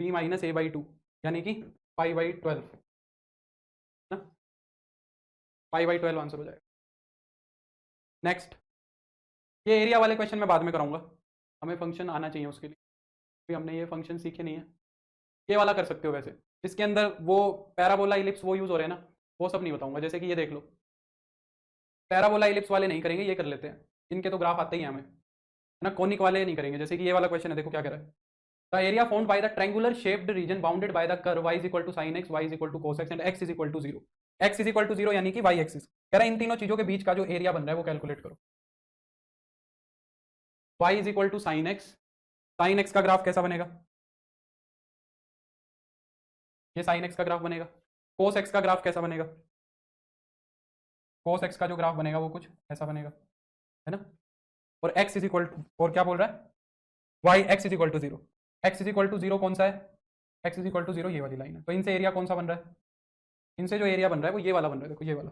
b-a/2 यानी कि π/12 ना, π/12 आंसर हो जाएगा। नेक्स्ट ये एरिया वाले क्वेश्चन मैं बाद में कराऊंगा, हमें फंक्शन आना चाहिए उसके लिए, भी हमने ये फंक्शन सीखे नहीं है। ये वाला कर सकते हो वैसे, जिसके अंदर वो पैराबोला इलिप्स वो यूज हो रहे हैं ना, वो सब नहीं बताऊंगा, जैसे कि ये देख लो, पैराबोला इलिप्स वाले नहीं करेंगे, ये कर लेते हैं, इनके तो ग्राफ आते ही हैं हमें, है ना, कोनिक वाले नहीं करेंगे। जैसे कि ये वाला क्वेश्चन है, देखो क्या कह रहा है, the area found by the triangular shaped reason bounded by the curve y = sin x, y = cos x and x = 0, x = 0 यानी कि y एक्सिस, कह रहा है इन तीनों चीजों के बीच का जो एरिया बन रहा है वो कैलकुलेट करो। y = sin x, sin x का ग्राफ कैसा बनेगा, ये sin x का ग्राफ बनेगा, cos x का ग्राफ कैसा बनेगा, cos x का जो ग्राफ बनेगा वो कुछ ऐसा बनेगा, है ना, और x = और क्या बोल रहा है, y x = 0, x = 0 कौन सा है, x = 0 ये वाली लाइन है, तो इनसे एरिया कौन सा बन रहा है, इनसे जो एरिया बन रहा है वो ये वाला बन रहा है, देखो ये वाला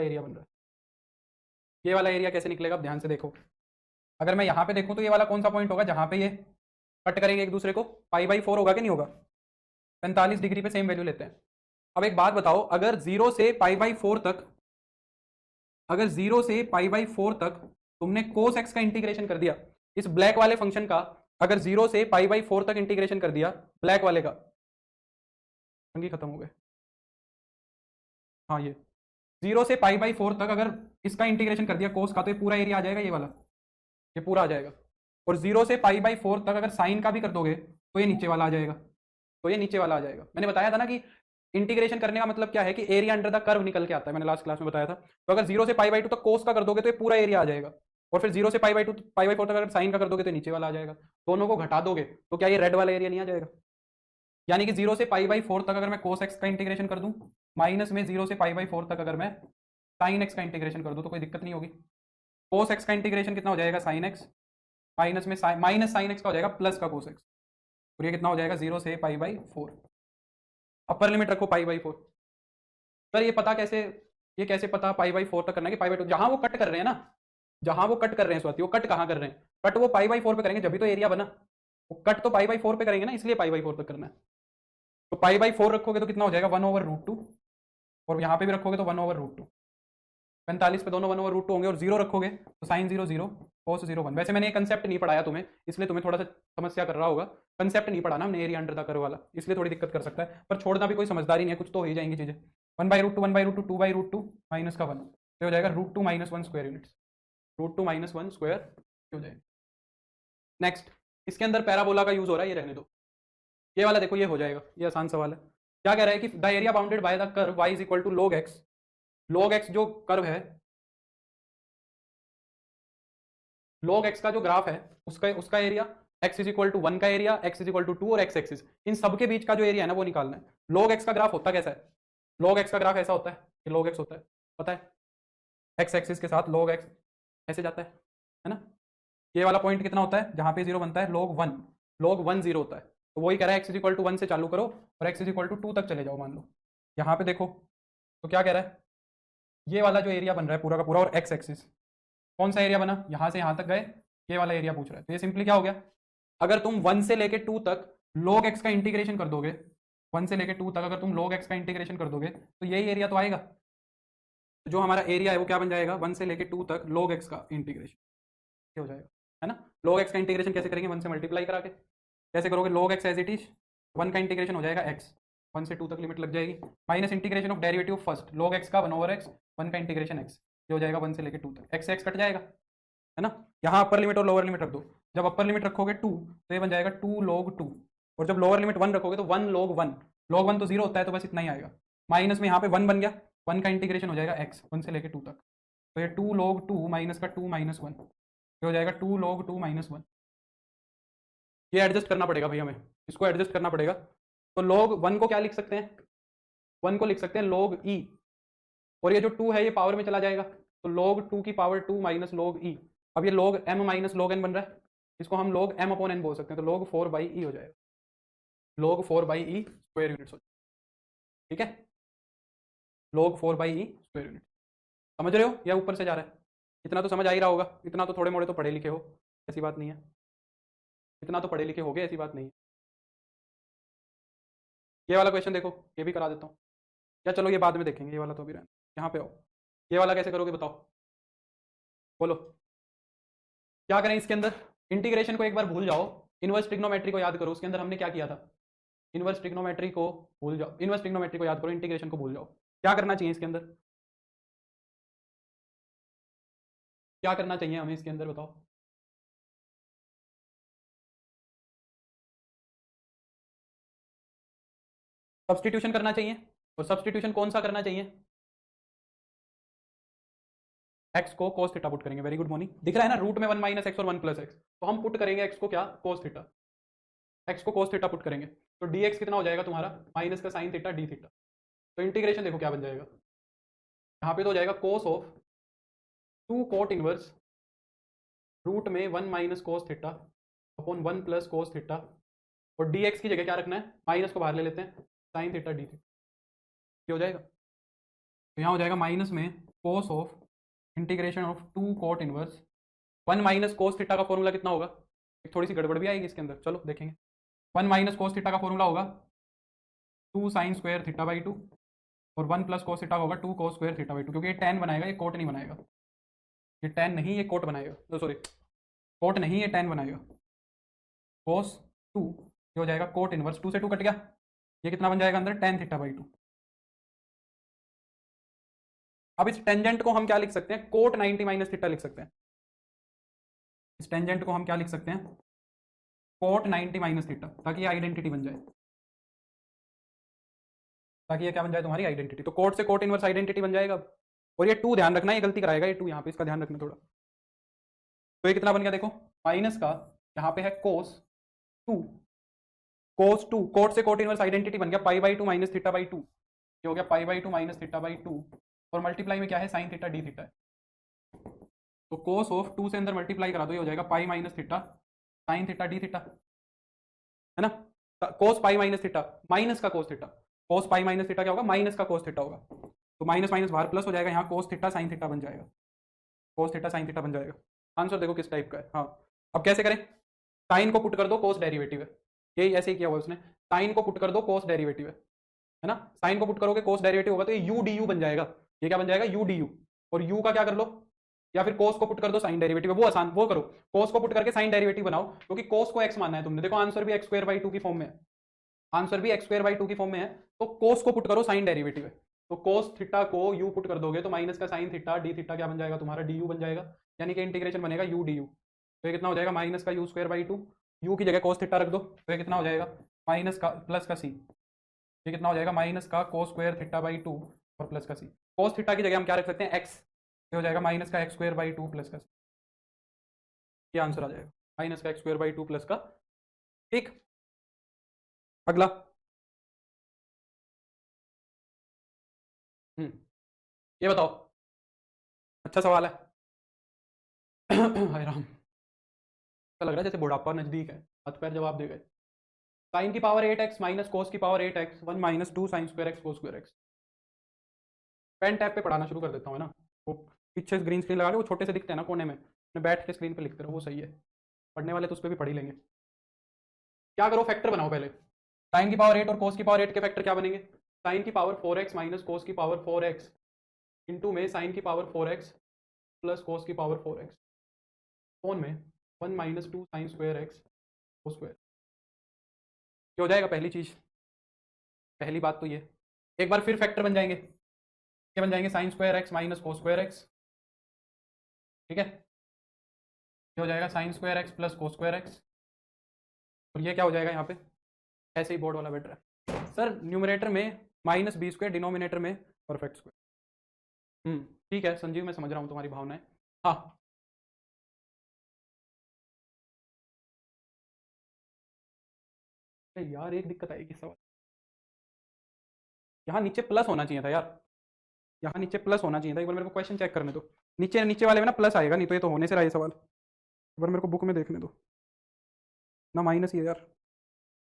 एरिया बन रहा है, ये वाला एरिया कैसे निकलेगा, आप ध्यान से देखो, अगर मैं यहाँ पे देखूँ तो ये वाला कौन सा पॉइंट होगा जहाँ पे ये कट करेंगे एक दूसरे को, π/4 होगा कि नहीं होगा, 45 डिग्री पे सेम वैल्यू लेते हैं। अब एक बात बताओ, अगर 0 से π/4 तक, अगर 0 से π/4 तक तुमने cos x का इंटीग्रेशन कर दिया, इस ब्लैक वाले फंक्शन का अगर 0 से π/4 तक इंटीग्रेशन कर दिया ब्लैक वाले का, अंगी खत्म हो गए, हाँ ये 0 से π/4 तक अगर इसका इंटीग्रेशन कर दिया कोस का, तो ये पूरा एरिया आ जाएगा, ये वाला ये पूरा आ जाएगा, और 0 से π/4 तक अगर साइन का भी कर दोगे तो ये नीचे वाला आ जाएगा, तो ये नीचे वाला आ जाएगा। मैंने बताया था ना कि इंटीग्रेशन करने का मतलब क्या है कि एरिया अंडर द कर्व निकल के आता है, मैंने लास्ट क्लास में बताया था। तो अगर 0 से π/2 तक कोस का कर दोगे तो ये पूरा एरिया आ जाएगा, और फिर 0 से π/4 तक अगर साइन का कर दोगे तो नीचे वाला आ जाएगा, दोनों को घटा दोगे तो क्या ये रेड वाला एरिया नहीं आ जाएगा, यानी कि 0 से π/4 तक अगर मैं cos x का इंटीग्रेशन कर दूं, माइनस में 0 से π/4 तक अगर मैं sin x का इंटीग्रेशन कर दूं तो कोई दिक्कत नहीं होगी। cos x का इंटीग्रेशन कितना हो जाएगा, sin x, माइनस में माइनस sin x का हो जाएगा प्लस का cos x, और ये कितना हो जाएगा 0 से π/4, अपर लिमिट रखो π/4, सर ये कैसे पता पाई बाई 4 तक करना है कि पाई बाई 2, जहां वो कट कर रहे हैं ना, जहां वो कट कर रहे हैं स्वाति, वो कट कहाँ कर रहे हैं, कट वो पाई बाई 4 पे करेंगे जब भी तो एरिया बना, वो कट तो पाई बाई 4 पे करेंगे ना, इसलिए पाई बाई 4 तक करना है। तो पाई बाई 4 रखोगे तो कितना हो जाएगा 1/√2, और यहाँ पे भी रखोगे तो 1/√2, 45 पे दोनों 1/√2 होंगे, और 0 रखोगे तो साइन 0 0 cos 0 1। वैसे मैंने ये कंसेप्ट नहीं पढ़ाया तुम्हें, इसलिए तुम्हें थोड़ा सा समस्या कर रहा होगा, कंसेप्ट नहीं पढ़ाना हमने एरिया अंडर द कर्व वाला, इसलिए थोड़ी दिक्कत कर सकता है, पर छोड़ना भी कोई समझदारी नहीं है, कुछ तो हो ही जाएंगी चीजें। 1/√2 1/√2 2/√2 माइनस का 1, तो हो जाएगा √2 - 1 स्क्वायर यूनिट्स, √2 - 1 स्क्वायर हो जाएगा। नेक्स्ट, इसके अंदर पैराबोला का यूज हो रहा है, ये रहने दो, ये वाला देखो, ये हो जाएगा, ये आसान सवाल है। क्या कह रहा है कि the area bounded by the curve y equal to log x, log x जो कर्व है, log x का जो ग्राफ है, उसका एरिया, x इक्वल टू 1 का एरिया, x इक्वल टू 2 और x एक्सिस, इन सबके बीच का जो एरिया है ना वो निकालना है। log x का ग्राफ होता कैसा है, log x का ग्राफ ऐसा होता है कि log x होता है, पता है, x एक्सिस के साथ log x ऐसे जाता है ना। ये वाला पॉइंट कितना होता है, जहां पे 0 बनता है, log 1, log 1 0 होता है। तो वही कह रहा है x इक्वल टू 1 से चालू करो और x इक्वल टू 2 तक चले जाओ, मान लो। यहाँ पे देखो तो क्या कह रहा है, ये वाला जो एरिया बन रहा है पूरा का पूरा, और x एक्सिस, कौन सा एरिया बना, यहाँ से यहाँ तक गए, ये वाला एरिया पूछ रहा है। तो ये सिंपली क्या हो गया, अगर तुम 1 से लेके 2 तक log x का इंटीग्रेशन कर दोगे, 1 से लेके 2 तक अगर तुम log x का इंटीग्रेशन कर दोगे तो यही एरिया तो आएगा। जो हमारा एरिया है वो क्या बन जाएगा, 1 से लेके 2 तक log x का इंटीग्रेशन हो जाएगा, है ना। log x का इंटीग्रेशन कैसे करेंगे, 1 से मल्टीप्लाई करा के। कैसे करोगे, log x as it is, 1 का इंटीग्रेशन हो जाएगा x, 1 से 2 तक लिमिट लग जाएगी, minus integration of derivative first log x का 1/x, 1 का इंटीग्रेशन x, ये हो जाएगा 1 से लेके 2 तक, x से x कट जाएगा, है ना। यहाँ अपर लिमिट और लोअर लिमिट रख दो, जब अपर लिमिट रखोगे 2 तो ये बन जाएगा 2 log 2, और जब लोअर लिमिट 1 रखोगे तो 1 log 1, log 1 तो 0 होता है, तो बस इतना ही आएगा, माइनस में यहाँ पे 1 बन गया, 1 का इंटीग्रेशन हो जाएगा x, 1 से लेके 2 तक, तो ये 2 log 2 माइनस का 2 - 1, ये हो जाएगा 2 log 2 - 1। ये एडजस्ट करना पड़ेगा भाई, हमें इसको एडजस्ट करना पड़ेगा। तो log 1 को क्या लिख सकते हैं, 1 को लिख सकते हैं log e, और ये जो 2 है ये पावर में चला जाएगा, तो log 2 की पावर 2 माइनस log e, अब ये log m minus log n बन रहा है, इसको हम log m अपॉन n बोल सकते हैं, तो log 4/e हो जाएगा, log 4/e स्क्वायर यूनिट्स हो जाएगा, ठीक है, log 4/e स्क्वायर यूनिट। समझ रहे हो, या ऊपर से जा रहा है, इतना तो समझ आ ही रहा होगा, इतना तो थोड़े मोड़े तो पढ़े लिखे हो, ऐसी बात नहीं है, इतना तो पढ़े लिखे हो गए, ऐसी बात नहीं है। ये वाला क्वेश्चन देखो, ये भी करा देता हूँ, या चलो ये बाद में देखेंगे, ये वाला तो अभी रहना, यहाँ पे आओ, ये वाला कैसे करोगे बताओ, बोलो क्या करें इसके अंदर। इंटीग्रेशन को एक बार भूल जाओ, इनवर्स ट्रिग्नोमेट्री को याद करो, उसके अंदर हमने क्या किया था, इनवर्स ट्रिग्नोमेट्री को भूल जाओ, इनवर्स ट्रिग्नोमेट्री को याद करो, इंटीग्रेशन को भूल जाओ। क्या करना चाहिए इसके अंदर, क्या करना चाहिए हमें इसके अंदर बताओ। सब्सटीट्यूशन करना चाहिए, और सब्सटीट्यूशन कौन सा करना चाहिए, x को cos थीटा पुट करेंगे, वेरी गुड मॉर्निंग, दिख रहा है ना, रूट में 1 - x और 1 + x, तो हम पुट करेंगे x को क्या, cos थीटा, x को cos थीटा पुट करेंगे, तो dx कितना हो जाएगा तुम्हारा, माइनस का साइन थीटा d थीटा। तो इंटीग्रेशन देखो क्या बन जाएगा, यहाँ पे तो हो जाएगा cos of 2 cot inverse root में 1 - cos theta upon 1 + cos theta, और dx की जगह क्या रखना है, माइनस को बाहर ले लेते हैं, साइन थीटा d थीटा, ये हो जाएगा। तो यहाँ हो जाएगा माइनस में cos of integration of 2 cot inverse 1 - cos theta का फॉर्मूला कितना होगा, एक थोड़ी सी गड़बड़ भी आएगी इसके अंदर, चलो देखेंगे। 1 - cos थीटा का फॉर्मूला होगा 2 sin स्क्वायर थीटा बाई 2, और 1 + cos थीटा होगा 2 cos स्क्वायर थीटा बाई 2, क्योंकि ये tan बनाएगा, ये कोट नहीं बनाएगा, ये tan नहीं, ये कोट बनाएगा, तो सॉरी कोट नहीं, ये tan बनाएगा, cos 2, ये हो जाएगा कोट इनवर्स, 2 से 2 कट गया, ये कितना बन जाएगा अंदर, tan थीटा बाई 2। अब इस टेंजेंट को हम क्या लिख सकते हैं, कोट 90 - थीटा लिख सकते हैं, इस टेंजेंट को हम क्या लिख सकते हैं, कोट 90 - थीटा, ताकि ये आइडेंटिटी बन जाए, ताकि ये क्या बन जाए तुम्हारी आइडेंटिटी, तो कोट से कोट इनवर्स आइडेंटिटी बन जाएगा। और ये 2 ध्यान रखना, ये गलती कराएगा, ये 2 यहाँ पे, इसका ध्यान रखना थोड़ा। तो ये कितना बन गया देखो, माइनस का यहाँ पे है cos 2, cos 2, कोट से कोट इनवर्स आइडेंटिटी बन गया π/2 माइनस थीटा बाई 2, ये हो गया π/2 माइनस थीटा बाई 2, और मल्टीप्लाई में क्या है, साइन थीटा डी थीटा है, तो cos ऑफ 2 से अंदर मल्टीप्लाई करा दो, ये हो जाएगा pi minus theta sine theta d theta, है ना। cos pi minus theta, minus का cos theta, cos pi minus theta क्या होगा, माइनस का cos थीटा होगा, तो माइनस माइनस बाहर प्लस हो जाएगा, यहाँ कोस थीटा साइन थीटा बन जाएगा, कोस थीटा साइन थीटा बन जाएगा। आंसर देखो किस टाइप का है। हाँ, अब कैसे करें, साइन को पुट कर दो, कोस डेरिवेटिव है, यही ऐसे ही किया हुआ उसने, साइन को पुट कर दो, कोस डेरिवेटिव है ना, साइन को पुट करोगे कोस डेरिवेटिव होगा तो ये यू डी यू बन जाएगा, ये क्या बन जाएगा, यू डी यू, और यू का क्या कर लो, या फिर कोस को पुट कर दो साइन डेरिवेटिव, वो आसान, वो करो, कोस को पुट करके साइन डेरिवेटिव बनाओ, क्योंकि कोस को एक्स मानना है तुमने, देखो आंसर भी एक्स स्क्वायर बाई टू की फॉर्म में है, आंसर भी एक्स स्क्वायर बाई टू की फॉर्म में है, तो कोस को पुट करो, साइन डेरिवेटिव है, तो कोस थीटा को यू पुट कर दोगे तो माइनस का साइन थीटा डी थीटा क्या बन जाएगा तुम्हारा, डी यू बन जाएगा, यानी कि इंटीग्रेशन बनेगा यू डी यू, तो ये कितना हो जाएगा, माइनस का you square by two, you की जगह कोस थीटा रख दो, तो ये कितना हो जाएगा, माइनस का प्लस का सी, ये कितना हो जाएगा, माइनस का cos square theta by two और प्लस का सी, कोस थीटा की जगह हम क्या रख सकते हैं, एक्स, ये हो जाएगा माइनस का x square by two plus का सी, ये आंसर आ जाएगा, माइनस का x square by two plus का। ठीक, अगला, ये बताओ, अच्छा सवाल है। हाय राम, ऐसा लग रहा है जैसे बुढ़ापा नजदीक है, हाथ पैर जवाब दे गए। साइन की पावर 8x माइनस कोस की power 8x 1 minus 2 sine square x cos square x. Pen tab पे पढ़ाना शुरू कर देता हूँ है ना, वो पीछे ग्रीन स्क्रीन लगा के वो छोटे से दिखते हैं ना कोने में, मैं बैठ के स्क्रीन पे लिखते रहो, वो सही है, पढ़ने वाले तो उस पर भी पढ़ ही लेंगे। क्या करो, फैक्टर बनाओ पहले, साइन की पावर 8 और कोस की पावर 8 के फैक्टर क्या बनेंगे, साइन की पावर 4x माइनस कोस की पावर 4x इंटू में साइन की पावर 4x प्लस कोस की पावर 4x, फोन में 1 minus 2 sine square x cos square, क्या हो जाएगा, पहली चीज, पहली बात तो ये, एक बार फिर फैक्टर बन जाएंगे, क्या बन जाएंगे, sign square x minus cos square x, ठीक है, ये हो जाएगा sign square x plus cos square x, और ये क्या हो जाएगा यहाँ पे, ऐसे ही बोर्ड वाला बेटर है सर, न्यूमरेटर में माइनस बी स्क्वायर, डिनोमिनेटर में परफेक्ट स्क्वायर। ठीक है संजीव, मैं समझ रहा हूँ तुम्हारी भावनाएं। हाँ, यार एक दिक्कत आएगी सवाल, यहाँ नीचे प्लस होना चाहिए था यार, यहाँ नीचे प्लस होना चाहिए था, एक बार मेरे को क्वेश्चन चेक करने दो, नीचे नीचे वाले में ना प्लस आएगा, नहीं तो ये तो होने से रहा ये सवाल, एक बार मेरे को बुक में देखने दो ना, माइनस ही है यार,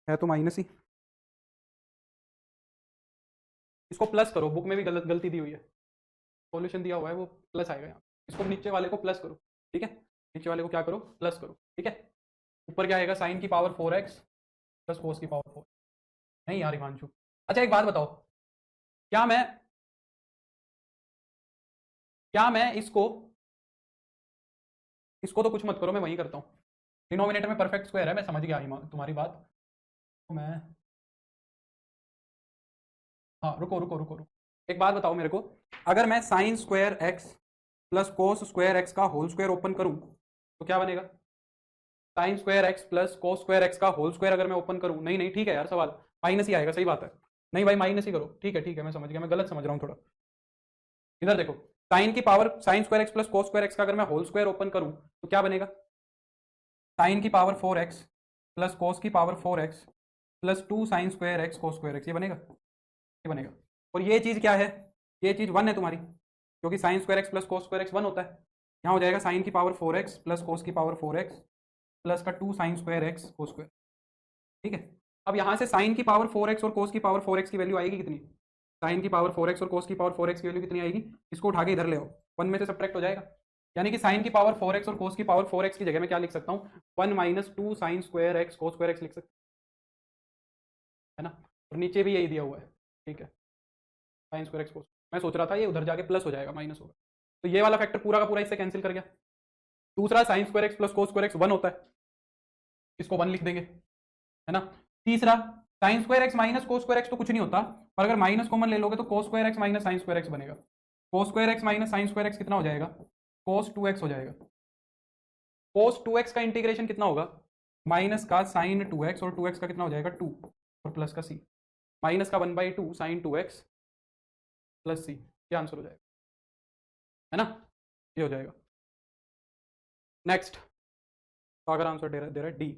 है तो माइनस ही, इसको प्लस करो, बुक में भी गलती दी हुई है, सॉल्यूशन दिया हुआ है वो प्लस आएगा यहाँ, इसको नीचे वाले को प्लस करो, ठीक है, नीचे वाले को क्या करो, प्लस करो, ठीक है, ऊपर क्या आएगा, साइन की पावर 4x प्लस कोस की पावर 4, नहीं यार हिमांशु, अच्छा एक बात बताओ, क्या मैं इसको, इसको तो कुछ मत करो, मैं वही करता हूँ, डिनोमिनेटर में परफेक्ट स्क्वायर है, मैं समझ गया तुम्हारी बात, तो मैं, हाँ रुको रुको रुको रुको, एक बात बताओ मेरे को, अगर मैं sign square x plus cos square x का होल स्क्वायर ओपन करूं तो क्या बनेगा, sign square x plus cos square x का होल स्क्वायर अगर मैं ओपन करूं, नहीं नहीं ठीक है यार सवाल, माइनस ही आएगा, सही बात है, नहीं भाई माइनस ही करो, ठीक है मैं समझ गया, मैं गलत समझ रहा हूँ थोड़ा, इधर देखो, साइन की power sine square x plus cos square x का अगर मैं होल स्क्वायर ओपन करूं तो क्या बनेगा, साइन की पावर 4x प्लस कोस की power 4x plus 2 sine square x cos square x, ये बनेगा, ये बनेगा, और ये चीज़ क्या है, ये चीज़ 1 है तुम्हारी, क्योंकि sign square x plus cos square x 1 होता है, यहाँ हो जाएगा साइन की पावर 4x प्लस कोस की पावर 4x प्लस का 2 sine square x cos square, ठीक है, अब यहाँ से साइन की पावर 4x और कोस की पावर 4x की वैल्यू आएगी कितनी, साइन की पावर 4x और कोस की पावर 4x की वैल्यू कितनी आएगी, इसको उठा के इधर ले आओ, 1 में से सब्ट्रैक्ट हो जाएगा, यानी कि साइन की पावर 4x और कोस की पावर 4x की जगह में क्या लिख सकता हूँ, 1 minus 2 sine square x cos square x लिख सकते है ना, और नीचे भी यही दिया हुआ है, ठीक है, साइन स्क्वायर एक्स कोस, मैं सोच रहा था ये उधर जाके प्लस हो जाएगा, माइनस होगा, तो ये वाला फैक्टर पूरा का पूरा इससे कैंसिल कर गया, दूसरा sign square x plus cos square x 1 होता है, इसको 1 लिख देंगे, है ना, तीसरा sign square x minus cos square x तो कुछ नहीं होता, और अगर माइनस कॉमन ले लोगे तो cos square x minus sine square x बनेगा, cos square x minus sine square x कितना हो जाएगा, कोस 2x हो जाएगा, कोस 2x का इंटीग्रेशन कितना होगा, माइनस का साइन 2x और 2x का कितना हो जाएगा 2 और प्लस का c, माइनस का 1/2 साइन 2x प्लस c, ये आंसर हो जाएगा, है ना, ये हो जाएगा, नेक्स्ट, तो अगर आंसर दे रहा है डी,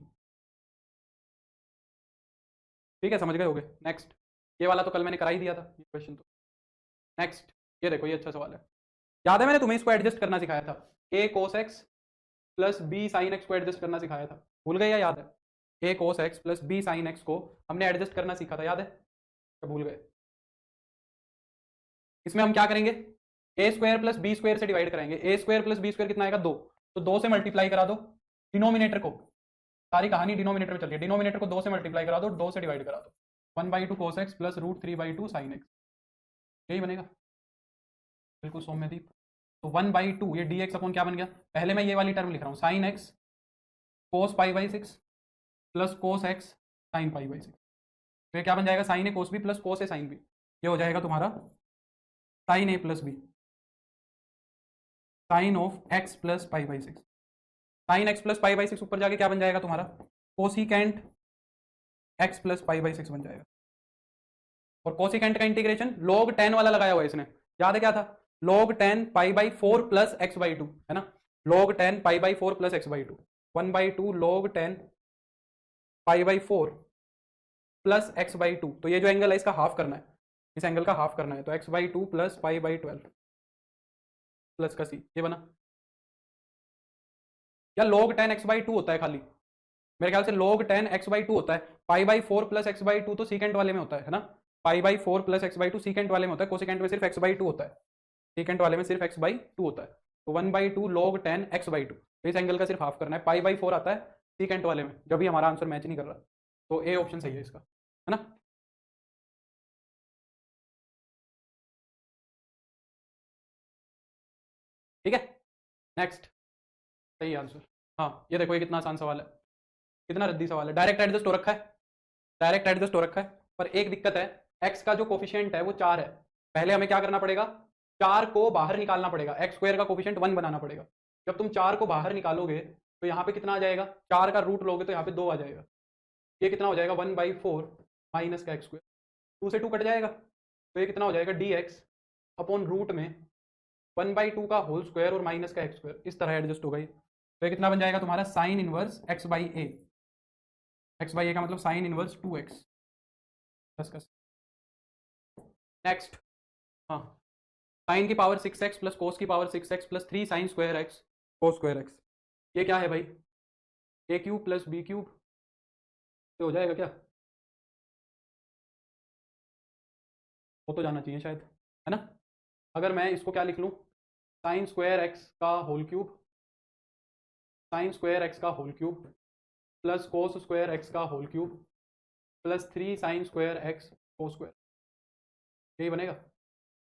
ठीक है समझ गए होगे, नेक्स्ट, ये वाला तो कल मैंने करा ही दिया था ये क्वेश्चन, तो नेक्स्ट, ये देखो ये अच्छा सवाल है, याद है मैंने तुम्हें इसको एडजस्ट करना सिखाया था, a cos x plus b sine x को एडजस्ट करना सिखाया था, भूल गए या याद है, a cos x plus b sine x को हमने एडजस्ट करना सीखा था, याद है, क्या भूल गए, इसमें हम क्या करेंगे, ए स्क्वायर प्लस बी स्क्वायर से डिवाइड कराएंगे। ए स्क्वायर प्लस बी स्क्वायर कितना आएगा, 2, तो 2 से मल्टीप्लाई करा दो डिनोमिनेटर को, सारी कहानी डिनोमिनेटर में चल रही है, डिनोमिनेटर को 2 से मल्टीप्लाई करा दो, 2 से डिवाइड करा दो, 1/2 cos x plus √3/2 sin x, यही बनेगा। बिल्कुल सौम्यदीप। तो 1/2 ये dx अपॉन क्या बन गया, पहले मैं ये वाली टर्म लिख रहा हूँ, sin x cos π/6 plus cos x sin π/6, तो ये क्या बन जाएगा, sin a cos b plus cos a sin b, ये हो जाएगा तुम्हारा sin a plus b sin of x plus π/6, sin x plus π/6 ऊपर जाके क्या बन जाएगा तुम्हारा, कोसिकेंट x प्लस π/6 बन जाएगा। और कोसिकेंट का इंटीग्रेशन log 10 वाला लगाया हुआ है इसने, याद है क्या था, log 10 π/4 प्लस x/2 है ना, log 10 π/4 plus x/2, 1/2 log 10 π/4 plus x/2, तो ये जो एंगल है इसका हाफ करना है, इस एंगल का हाफ करना है, तो x/2 प्लस π/12 प्लस का c, ये बना। या log 10 x/2 होता है खाली, मेरे ख्याल से log 10 x/2 होता है, π/4 प्लस x/2 तो सीकेंट वाले में होता है ना, π/4 प्लस x/2 सीकेंट वाले में होता है, कोसिकेंट में सिर्फ x/2 होता है, सीकेंट वाले में सिर्फ x/2 होता है, तो 1/2 log 10 x/2, तो इस एंगल का सिर्फ हाफ करना है, π/4 आता है सीकेंट वाले में, जब भी हमारा आंसर मैच नहीं कर रहा, तो ए ऑप्शन सही है इसका, है ना। ठीक है, नेक्स्ट, सही आंसर। हाँ ये देखो, ये कितना आसान सवाल है, कितना रद्दी सवाल है, डायरेक्ट एडजस्ट हो रखा है, डायरेक्ट एडजस्ट हो रखा है, पर एक दिक्कत है, x का जो कोफिशिएंट है वो 4 है, पहले हमें क्या करना पड़ेगा, 4 को बाहर निकालना पड़ेगा, एक्स स्क्वायर का कोफिशिएंट 1 बनाना पड़ेगा, जब तुम 4 को बाहर निकालोगे तो यहाँ पे कितना आ जाएगा, 4 का रूट लोगे तो यहाँ पे 2 आ जाएगा, ये कितना हो जाएगा 1/4 माइनस का एक्स स्क्वायर, 2 से 2 कट जाएगा, तो ये कितना हो जाएगा dx अपॉन रूट में 1/2 का होल स्क्वायर और माइनस का एक्स स्क्वायर, इस तरह एडजस्ट हो गई, तो ये कितना बन जाएगा तुम्हारा साइन इनवर्स x/a, x/a का मतलब साइन इनवर्स 2x प्लस का। नेक्स्ट, हाँ, साइन की पावर 6x प्लस कोस की power 6x plus 3 sine square x cos square x, ये क्या है भाई, a cube plus b cube, तो हो जाएगा क्या, वो तो जाना चाहिए शायद, है ना। अगर मैं इसको क्या लिख लूँ, साइन स्क्वायर एक्स का whole cube, sine square x का whole cube plus cos square x का whole cube plus 3 sine square x cos square, यही बनेगा।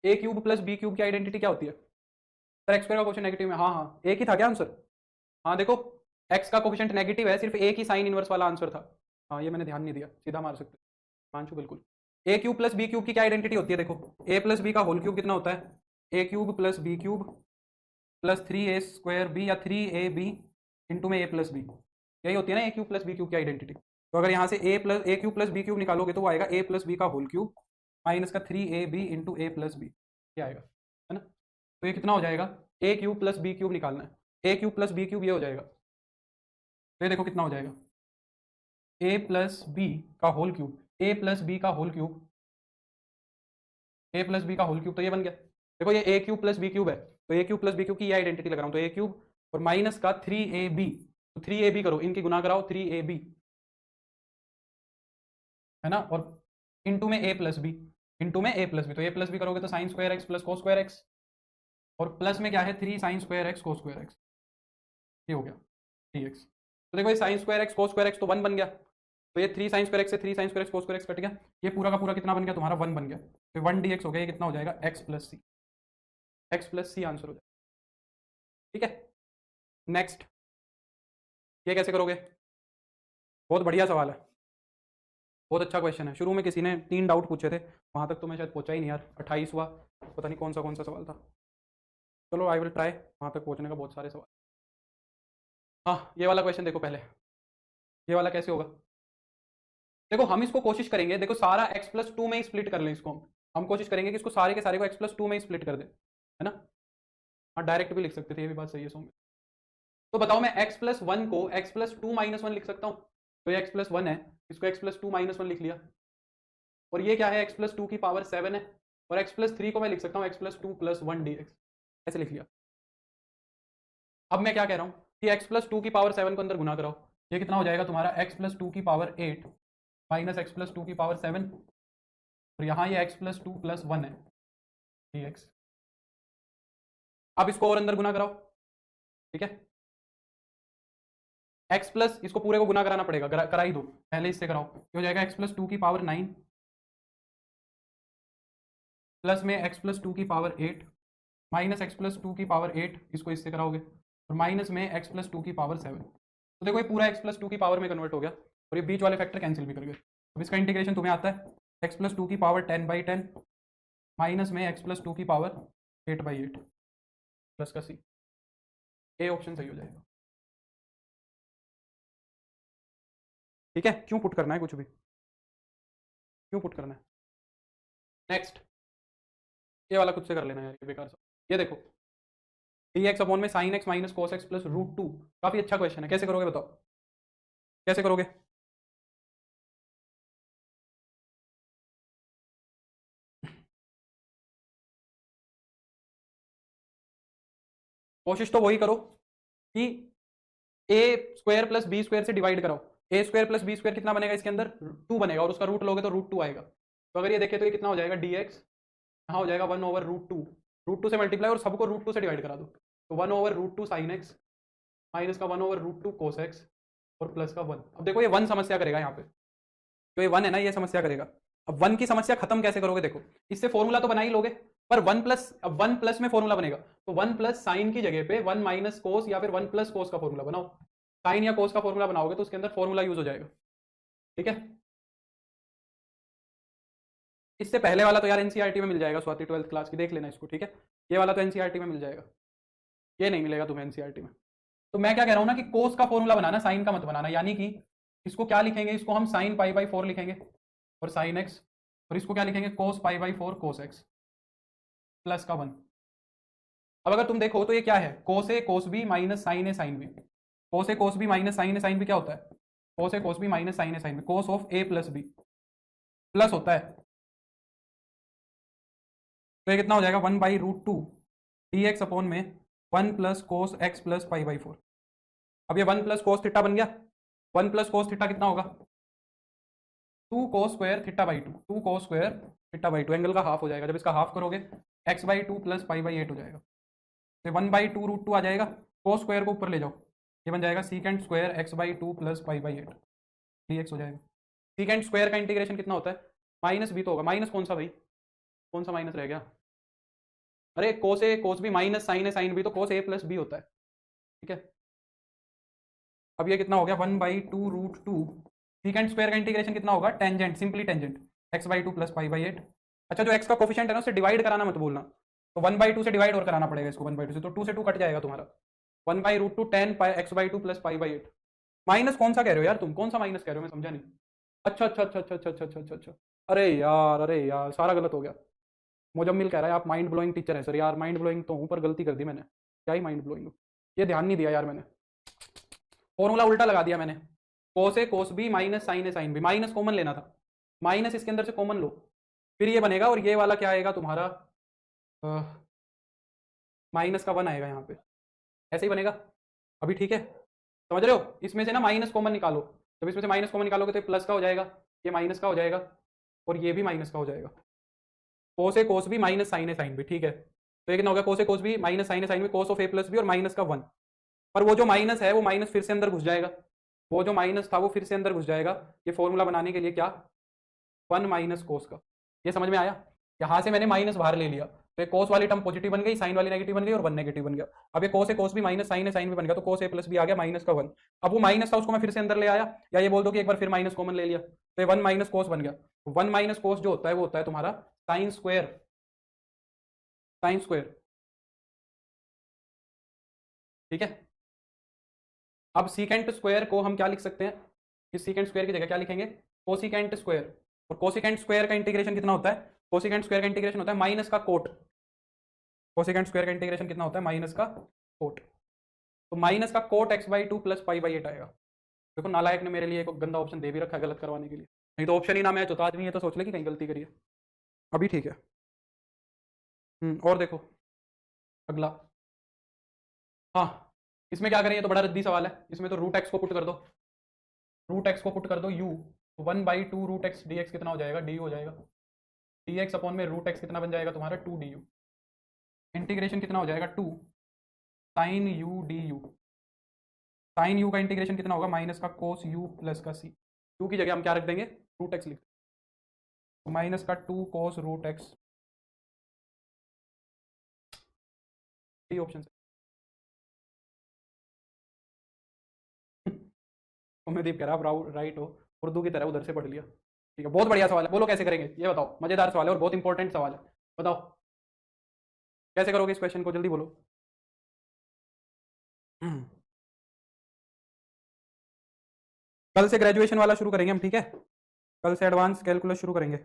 A cube plus b cube की आइडेंटिटी क्या होती है, सर एक्स स्क्वायर का क्वेश्चन नेगेटिव में, हाँ हाँ एक ही था क्या आंसर, हाँ देखो एक्स का कोफिशिएंट नेगेटिव है, सिर्फ एक ही साइन इनवर्स वाला आंसर था, हाँ ये मैंने ध्यान नहीं दिया, सीधा मार सकते पांचू, बिल्कुल। A cube plus b cube की क्या आइडेंटिटी होती है, देखो ए प्लस बी का होल क्यूब कितना होता है, a cube plus b cube plus 3a square b या 3ab इंटू में a प्लस बी, यही होती है ना ए क्यूब प्लस बी क्यूब की आइडेंटिटी, तो अगर यहाँ से ए क्यूब प्लस बी क्यूब निकालोगे तो वो आएगा a प्लस बी का होल क्यूब माइनस का 3ab into a plus B, ये आएगा, है ना। तो ये कितना हो जाएगा, ए क्यूब प्लस बी क्यूब निकालना है, a cube plus b cube ये हो जाएगा, तो ये देखो कितना हो जाएगा, ए प्लस बी का होल क्यूब, ए प्लस बी का होल क्यूब, ए प्लस बी का होल क्यूब, तो ये बन गया, देखो ये ए क्यूब प्लस बी क्यूब है, तो ए क्यूब प्लस बी क्यूब की ये आइडेंटिटी लगा रहा हूँ, तो ए क्यूब और माइनस का 3ab, तो 3ab करो, इनकी गुना कराओ 3ab, है ना, और इंटू में a प्लस बी, इंटू में a प्लस बी, तो a प्लस बी करोगे तो sign square x plus cos square x, और प्लस में क्या है 3 sine square x cos square x, ये हो गया dx, तो देखो ये sign square x cos square x तो 1 बन गया, तो ये 3 साइन स्क्वायर एक्स से 3 sine square x cos square x cut गया, ये पूरा का पूरा कितना बन गया तुम्हारा 1 बन गया, तो 1 dx हो गया, ये कितना हो जाएगा x प्लस सी, एक्स प्लस सी आंसर हो जाएगा, ठीक है। नेक्स्ट, ये कैसे करोगे, बहुत बढ़िया सवाल है, बहुत अच्छा क्वेश्चन है, शुरू में किसी ने 3 डाउट पूछे थे, वहाँ तक तो मैं शायद पहुँचा ही नहीं यार, 28वां पता नहीं कौन सा सवाल था, चलो आई विल ट्राई वहाँ तक पहुँचने का, बहुत सारे सवाल। हाँ ये वाला क्वेश्चन देखो पहले, ये वाला कैसे होगा, देखो हम इसको कोशिश करेंगे, देखो सारा x प्लस 2 में ही स्प्लिट कर लें इसको, हम कोशिश करेंगे कि इसको सारे के सारे को x प्लस 2 में ही स्प्लिट कर दें, है ना। हाँ डायरेक्ट भी लिख सकते थे, ये भी बात सही है सोम, तो बताओ मैं x प्लस 1 को x प्लस 2 माइनस 1 लिख सकता हूँ, तो ये x प्लस 1 है, इसको x प्लस 2 माइनस 1 लिख लिया, और ये क्या है x प्लस 2 की पावर 7 है, और x प्लस 3 को मैं लिख सकता हूँ x प्लस 2 प्लस 1 dx, ऐसे लिख लिया। अब मैं क्या कह रहा हूँ कि x प्लस 2 की पावर 7 को अंदर गुना कराओ, ये कितना हो जाएगा तुम्हारा x प्लस 2 की पावर 8 माइनस x प्लस 2 की पावर 7, और यहाँ ये x प्लस 2 प्लस 1 है, dx। अब इसको और अंदर गुना कराओ, ठीक है। x प्लस इसको पूरे को गुना कराना पड़ेगा, करा ही दो, पहले इससे कराओ। ये हो जाएगा x प्लस 2 की पावर 9 प्लस में x प्लस 2 की पावर 8 माइनस x प्लस 2 की पावर 8, इसको इससे कराओगे, और माइनस में x प्लस 2 की पावर 7। तो देखो ये पूरा x प्लस 2 की पावर में कन्वर्ट हो गया, और ये बीच वाले फैक्टर कैंसिल भी कर गए। अब इसका इंटीग्रेशन तुम्हें आता है, x प्लस 2 की पावर 10/10 माइनस में x प्लस 2 की पावर 8/8 प्लस का c। ए ऑप्शन सही हो जाएगा, ठीक है। क्यों पुट करना है कुछ भी, क्यों पुट करना है। नेक्स्ट, ये वाला खुद से कर लेना यार, ये बेकार सा। ये देखो dx अपॉन में sin x minus cos x plus √2, काफी अच्छा क्वेश्चन है। कैसे करोगे बताओ, कैसे करोगे। कोशिश तो वही करो कि ए स्क्वायर प्लस बी स्क्वायर से डिवाइड कराओ। ए स्क्वायर प्लस बी स्क्वायर कितना बनेगा, इसके अंदर 2 बनेगा, और उसका रूट लोगे तो √2 आएगा। तो अगर ये देखे तो ये कितना हो जाएगा dx, यहाँ हो जाएगा 1/√2, √2 से मल्टीप्लाई और सबको √2 से डिवाइड करा दो, तो 1/√2 sin x माइनस का 1/√2 cos x और प्लस का 1। अब देखो ये 1 समस्या करेगा यहाँ पे, तो ये 1 है ना, ये समस्या करेगा। अब 1 की समस्या खत्म कैसे करोगे, देखो इससे फॉर्मूला तो बना ही लोगे, पर 1 प्लस, अब 1 प्लस में फॉर्मूला बनेगा, तो 1 प्लस साइन की जगह पे 1 माइनस कोस या फिर 1 प्लस कोस का फॉर्मूला बनाओ। साइन या कोस का फॉर्मूला बनाओगे तो उसके अंदर फॉर्मूला यूज हो जाएगा, ठीक है। इससे पहले वाला तो यार एनसीईआरटी में मिल जाएगा, स्वाति 12th क्लास की, देख लेना इसको, ठीक है। ये वाला तो एनसीईआरटी में मिल जाएगा, ये नहीं मिलेगा तुम्हें एनसीईआरटी में। तो मैं क्या कह रहा हूं ना कि कोस का फॉर्मूला बनाना, साइन का मत बनाना। यानी कि इसको क्या लिखेंगे, इसको हम साइन π/4 लिखेंगे और साइन एक्स, और इसको क्या लिखेंगे, कोस π/4 कोस एक्स प्लस का 1। अब अगर तुम देखो तो ये क्या है, cos a cos b minus sine a sine b. Cos a cos b minus sine a sine b क्या होता है, cos a cos b minus sine a sine b, cos of a plus b plus होता है। तो ये कितना हो जाएगा, 1/√2 dx अपॉन में 1 प्लस कोस एक्स प्लस π/4। अब ये 1 प्लस कोस थीटा बन गया, 1 प्लस कोस थीटा कितना होगा, 2 cos square थीटा/2, 2 cos square थीटा/2, angle का हाफ हो जाएगा। जब इसका हाफ करोगे x/2 प्लस π/8 हो जाएगा, तो 1/2√2 आ जाएगा। कोस स्क्वायर को ऊपर ले जाओ, ये बन जाएगा secant square x/2 plus π/8 dx हो जाएगा। सीकेंट स्क्वायर का इंटीग्रेशन कितना होता है, माइनस भी तो होगा, माइनस कौन सा भाई, कौन सा माइनस रह गया, अरे कोस a cos b minus sine a sine B, तो कोस ए प्लस बी होता है, ठीक है। अब ये कितना हो गया, 1/2√2, सीकेंट स्क्वायर का इंटीग्रेशन कितना होगा, tangent, simply tangent x/2 plus π/8। अच्छा जो x का कोफिशिएंट है ना, उसे डिवाइड कराना मत भूलना, तो 1/2 से डिवाइड और कराना पड़ेगा इसको, 1/2 से, तो 2 से 2 कट जाएगा तुम्हारा, 1/√2 10 x/2 प्लस π/8। माइनस कौन सा कह रहे हो यार तुम, कौन सा माइनस कह रहे हो, मैं समझा नहीं। अच्छा अच्छा अच्छा अच्छा अच्छा अच्छा अच्छा अच्छा, अरे यार सारा गलत हो गया। मुजम्मिल कह रहा है आप माइंड ब्लोइंग टीचर है सर, यार माइंड ब्लोइंग तो हूँ पर गलती कर दी मैंने, क्या ही माइंड ब्लोइंग, ये ध्यान नहीं दिया यार मैंने, फॉर्मूला उल्टा लगा दिया मैंने। कोस a cos b minus sine a sine B, minus common लेना था, माइनस इसके अंदर से कॉमन लो, फिर ये बनेगा, और ये वाला क्या आएगा तुम्हारा, माइनस का 1 आएगा यहाँ पे, ऐसे ही बनेगा। अभी ठीक है, समझ रहे हो, इसमें से ना माइनस कॉमन निकालो, जब इसमें से माइनस कॉमन निकालोगे तो ये प्लस का हो जाएगा, ये माइनस का हो जाएगा, और ये भी माइनस का हो जाएगा। Cos a cos b minus sine a sine b, ठीक है। तो ये कितना हो गया, cos a cos b minus sine a sine b, cos of a plus b और माइनस का 1। पर वो जो माइनस है वो माइनस फिर से अंदर घुस जाएगा, वो जो माइनस था वो फिर से अंदर घुस जाएगा। ये फॉर्मूला बनाने के लिए क्या, 1 माइनस कोस का, ये समझ में आया। यहाँ से मैंने माइनस बाहर ले लिया, तो ये कोस वाली टर्म पॉजिटिव बन गई, साइन वाली नेगेटिव बन गई और 1 नेगेटिव बन गया। अब ये कोस ए कोस भी माइनस साइन ए साइन भी बन गया, तो कोस ए प्लस भी आ गया माइनस का 1। अब वो माइनस था उसको मैं फिर से अंदर ले आया, या ये बोल दो कि एक बार फिर माइनस कॉमन ले लिया, तो ये 1 माइनस कोस बन गया। 1 माइनस कोस जो होता है वो होता है तुम्हारा साइन स्क्वायर, साइन स्क्वायर, ठीक है। अब सीकेंट स्क्वायर को हम क्या लिख सकते हैं, इस सीकेंट स्क्वायर की जगह क्या लिखेंगे, कोसिकेंट स्क्वायर। और कोसिकेंट स्क्वायर का इंटीग्रेशन कितना होता है, कोसिकेंट स्क्वायर का इंटीग्रेशन होता है माइनस का कोट, कोसिकेंट स्क्वायर का इंटीग्रेशन कितना होता है, माइनस का कोट। तो माइनस का कोट x/2 प्लस π/8 आएगा। देखो नालायक ने मेरे लिए एक गंदा ऑप्शन दे भी रखा है गलत करवाने के लिए, नहीं तो ऑप्शन ही ना मैच होता, आदमी ये तो सोच ले कि कहीं गलती करिए। अभी ठीक है, और देखो अगला, हाँ इसमें क्या करें, ये तो बड़ा रद्दी सवाल है, इसमें तो रूट एक्स को पुट कर दो, रूट एक्स को पुट कर दो u, 1/2 root x d x कितना हो जाएगा, डी हो जाएगा, डी एक्स अपॉन में रूट एक्स कितना बन जाएगा तुम्हारा 2 du। इंटीग्रेशन कितना हो जाएगा 2 sine u d u. Sine u का इंटीग्रेशन कितना होगा माइनस का कोस यू प्लस का सी। यू की जगह हम क्या रख देंगे रूट एक्स लिख तो माइनस का 2 कोस रूट एक्स। डी ऑप्शन उम्मीद कह रहा आप राइट हो, उर्दू की तरह उधर से पढ़ लिया। ठीक है, बहुत बढ़िया सवाल है, बोलो कैसे करेंगे ये बताओ। मजेदार सवाल है और बहुत इंपॉर्टेंट सवाल है, बताओ कैसे करोगे इस क्वेश्चन को, जल्दी बोलो। कल से ग्रेजुएशन वाला शुरू करेंगे हम, ठीक है, कल से एडवांस कैलकुलस शुरू करेंगे।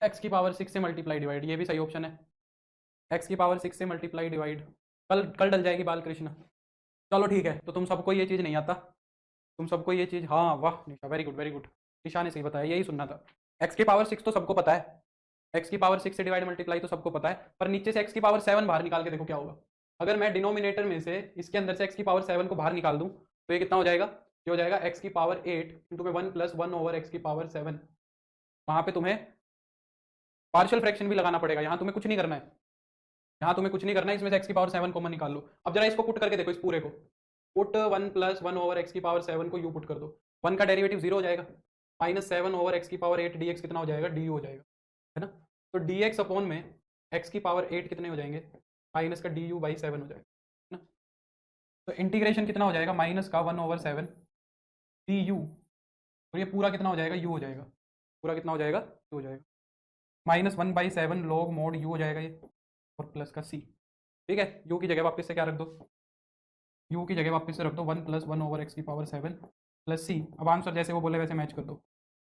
एक्स की पावर 6 से मल्टीप्लाई डिवाइड, ये भी सही ऑप्शन है। एक्स की पावर 6 से मल्टीप्लाई डिवाइड, कल कल डल जाएगी बालकृष्ण। चलो ठीक है, तो तुम सबको ये चीज़ नहीं आता, तुम सबको ये चीज़, हाँ वाह निशा, वेरी गुड वेरी गुड। निशा ने सही बताया, यही सुनना था। एक्स की पावर 6 तो सबको पता है, एक्स की पावर 6 से डिवाइड मल्टीप्लाई तो सबको पता है, पर नीचे से एक्स की पावर 7 बाहर निकाल के देखो क्या होगा। अगर मैं डिनोमिनेटर में से इसके अंदर से एक्स की पावर 7 को बाहर निकाल दूं तो ये कितना हो जाएगा, ये हो जाएगा एक्स की पावर 8 इंटू में 1 प्लस 1 ओवर एक्स की पावर 7। वहां पे तुम्हें पार्शियल फ्रैक्शन भी लगाना पड़ेगा, यहाँ तुम्हें कुछ नहीं करना है, यहाँ तुम्हें कुछ नहीं करना है, इसमें से एक्स की पावर 7 कॉमन निकाल लो। अब जरा इसको पुट करके देखो, इस पूरे को पुट 1 प्लस 1 ओवर एक्स की पावर 7 को यू पुट कर दो, 1 का डेरिवेटिव 0 हो जाएगा, माइनस 7 ओवर एक्स की पावर 8 डी एक्स कितना हो जाएगा, डी यू हो जाएगा, है ना। तो डी एक्स अपॉन में एक्स की पावर 8 कितने हो जाएंगे, माइनस का डी यू बाई 7 हो जाएगा, है ना। तो इंटीग्रेशन कितना हो जाएगा माइनस का 1 ओवर 7 डी यू, और ये पूरा कितना हो जाएगा यू हो जाएगा, पूरा कितना हो जाएगा यू हो जाएगा, माइनस 1/7 लॉग मोड यू हो जाएगा ये, और प्लस का सी। ठीक है, यू की जगह वापस से क्या रख दो, यू की जगह वापस से रख दो 1 प्लस 1 ओवर एक्स की पावर 7 प्लस सी। अब आंसर जैसे वो बोले वैसे मैच कर दो,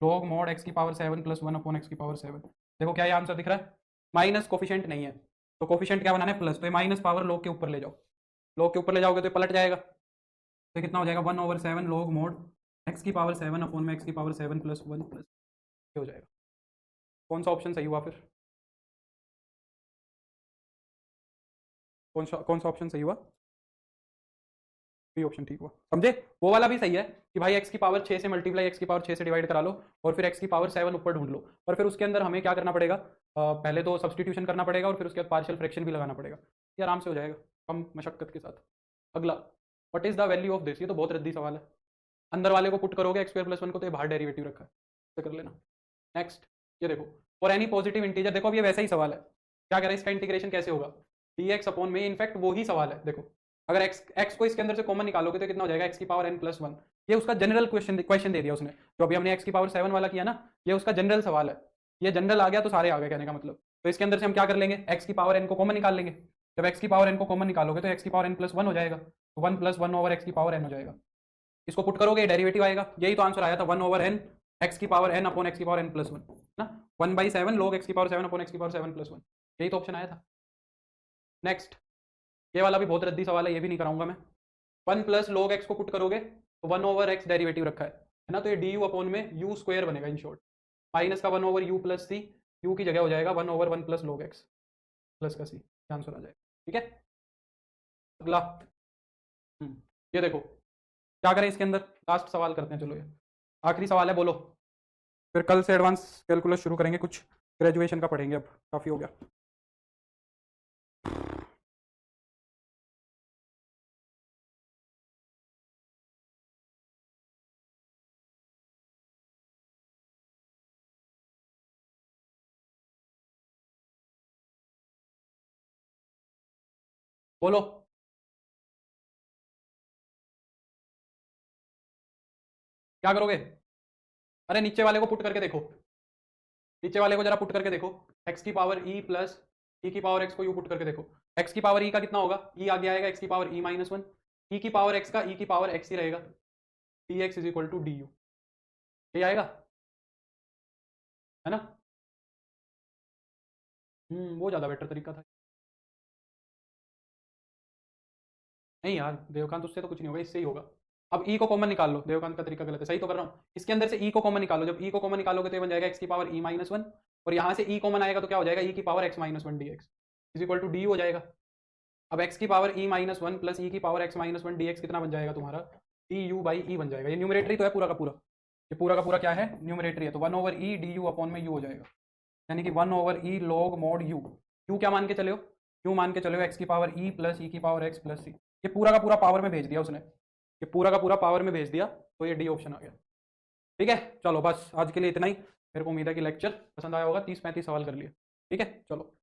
लॉग मोड एक्स की पावर 7 प्लस 1 अपॉन एक्स की पावर 7। देखो क्या ये आंसर दिख रहा है, माइनस कोफिशिएंट नहीं है, तो कोफिशिएंट क्या बनाना है प्लस, तो ये माइनस पावर लॉग के ऊपर ले जाओ, लॉग के ऊपर ले जाओगे तो ये पलट जाएगा, तो कितना हो जाएगा 1 ओवर 7 लॉग मोड एक्स की पावर 7 अपॉन में एक्स की पावर 7 प्लस 1 प्लस हो जाएगा। कौन सा ऑप्शन सही हुआ फिर, कौन सा ऑप्शन सही हुआ, बी ऑप्शन ठीक हुआ, समझे। वो वाला भी सही है कि भाई एक्स की पावर 6 से मल्टीप्लाई एक्स की पावर 6 से डिवाइड करा लो और फिर एक्स की पावर 7 ऊपर ढूंढ लो, पर फिर उसके अंदर हमें क्या करना पड़ेगा, पहले तो सब्सटीट्यूशन करना पड़ेगा और फिर उसके बाद पार्शियल फ्रैक्शन भी लगाना पड़ेगा, ये आराम से हो जाएगा कम मशक्कत के साथ। अगला, what is the value of this, ये तो बहुत रद्दी सवाल है, अंदर वाले को पुट करोगे एक्स स्क्वायर प्लस 1 को तो ये बाहर डेरिवेटिव रखा है, तो कर लेना। नेक्स्ट, ये देखो फॉर एनी पॉजिटिव इंटीजर, देखो अब ये वैसा ही सवाल है, क्या कह रहा है इसका इंटीग्रेशन कैसे होगा, डी एक्स अपॉन में, इनफैक्ट वो ही सवाल है। देखो अगर एक्स को इसके अंदर से कॉमन निकालोगे तो कितना हो जाएगा एक्स की पावर n प्लस 1, ये उसका जनरल क्वेश्चन दे दिया उसने, जो अभी हमने एक्स की पावर 7 वाला किया ना, ये उसका जनरल सवाल है, ये जनरल आ गया तो सारे आ गए कहने का मतलब। तो इसके अंदर से हम क्या कर लेंगे, एक्स की पावर n को कॉमन निकाल लेंगे, जब एक्स की पावर n को कॉमन निकालोगे तो एक्स की पावर n प्लस 1 हो जाएगा, तो 1 प्लस 1 ओवर एक्स की पावर n हो जाएगा, इसको पुट करोगे डेरिवेटिव आएगा, यही तो आंसर आया था 1 ओवर n एक्स की पावर n अपॉन एक्स की पावर n प्लस 1 ना, 1/7 log एक्स की पावर 7 अपॉन एक्स की पावर 7 प्लस 1, यही तो ऑप्शन आया था। नेक्स्ट, ये वाला भी बहुत रद्दी सवाल है, ये भी नहीं कराऊंगा मैं। 1 प्लस log एक्स को पुट करोगे तो 1 ओवर एक्स डेरिवेटिव रखा है ना, तो ये डी यू अपॉन में यू स्क्वायर बनेगा इन शॉर्ट, माइनस का 1 over u plus c, u की जगह हो जाएगा 1 over 1 plus log x plus का सी, आंसर आ जाएगा। ठीक है, अगला, ये देखो क्या करें इसके अंदर, लास्ट सवाल करते हैं, चलो ये आखिरी सवाल है, बोलो। फिर कल से एडवांस कैलकुलस शुरू करेंगे, कुछ ग्रेजुएशन का पढ़ेंगे, अब काफ़ी हो गया। बोलो क्या करोगे, अरे नीचे वाले को पुट करके देखो, नीचे वाले को जरा पुट करके देखो, एक्स की पावर ई प्लस ई की पावर एक्स को यू पुट करके देखो, एक्स की पावर ई का कितना होगा, ई आगे आएगा एक्स की पावर ई माइनस 1, ई की पावर एक्स का ई की पावर एक्स ही रहेगा, d x is equal to d u, ये आएगा, है ना। वो ज़्यादा बेटर तरीका था। नहीं यार देवकांत, उससे तो कुछ नहीं होगा, इससे ही होगा। अब ई को कॉमन निकाल लो, देवकांत का तरीका गलत है, सही तो कर रहा हूँ। इसके अंदर से ई को कॉमन निकालो, जब ई को कॉमन निकालोगे तो ये बन जाएगा एक्स की पावर ई माइनस वन, और यहाँ से ई कॉमन आएगा तो क्या हो जाएगा, ई की power x minus one d x is equal to d हो जाएगा। अब एक्स की power e minus one plus e की power x minus one d x कितना बन जाएगा तुम्हारा, डी यू बाई ई बन जाएगा। ये न्यूमरेटरी तो है पूरा का पूरा, ये पूरा का पूरा क्या है, न्यूमरेटरी है, तो one over E D u upon में यू हो जाएगा, यानी कि one over E log mod you. You क्या मान के चले हो, यू मान के चले हो एक्स की पावर ई प्लस ई की पावर एक्स प्लस सी। ये पूरा का पूरा पावर में भेज दिया उसने, ये पूरा का पूरा पावर में भेज दिया, तो ये डी ऑप्शन आ गया। ठीक है, चलो बस आज के लिए इतना ही। मेरे को उम्मीद है कि लेक्चर पसंद आया होगा, 30-35 सवाल कर लिए। ठीक है, चलो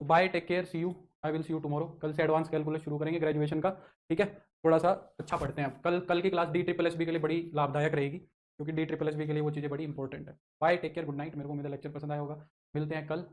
bye, take care, see you, I will see you tomorrow. कल से एडवांस कैलकुलस शुरू करेंगे ग्रेजुएशन का। ठीक है, थोड़ा सा अच्छा पढ़ते हैं अब। कल की class D triple S B के लिए बड़ी लाभदायक रहेगी, क्योंकि डी ट्रिपल एस बी के लिए वो चीज़ें बड़ी इंपॉर्टेंट है। Bye, take care, good night. मेरे को उम्मीद है लेक्चर पसंद आया होगा, मिलते हैं कल।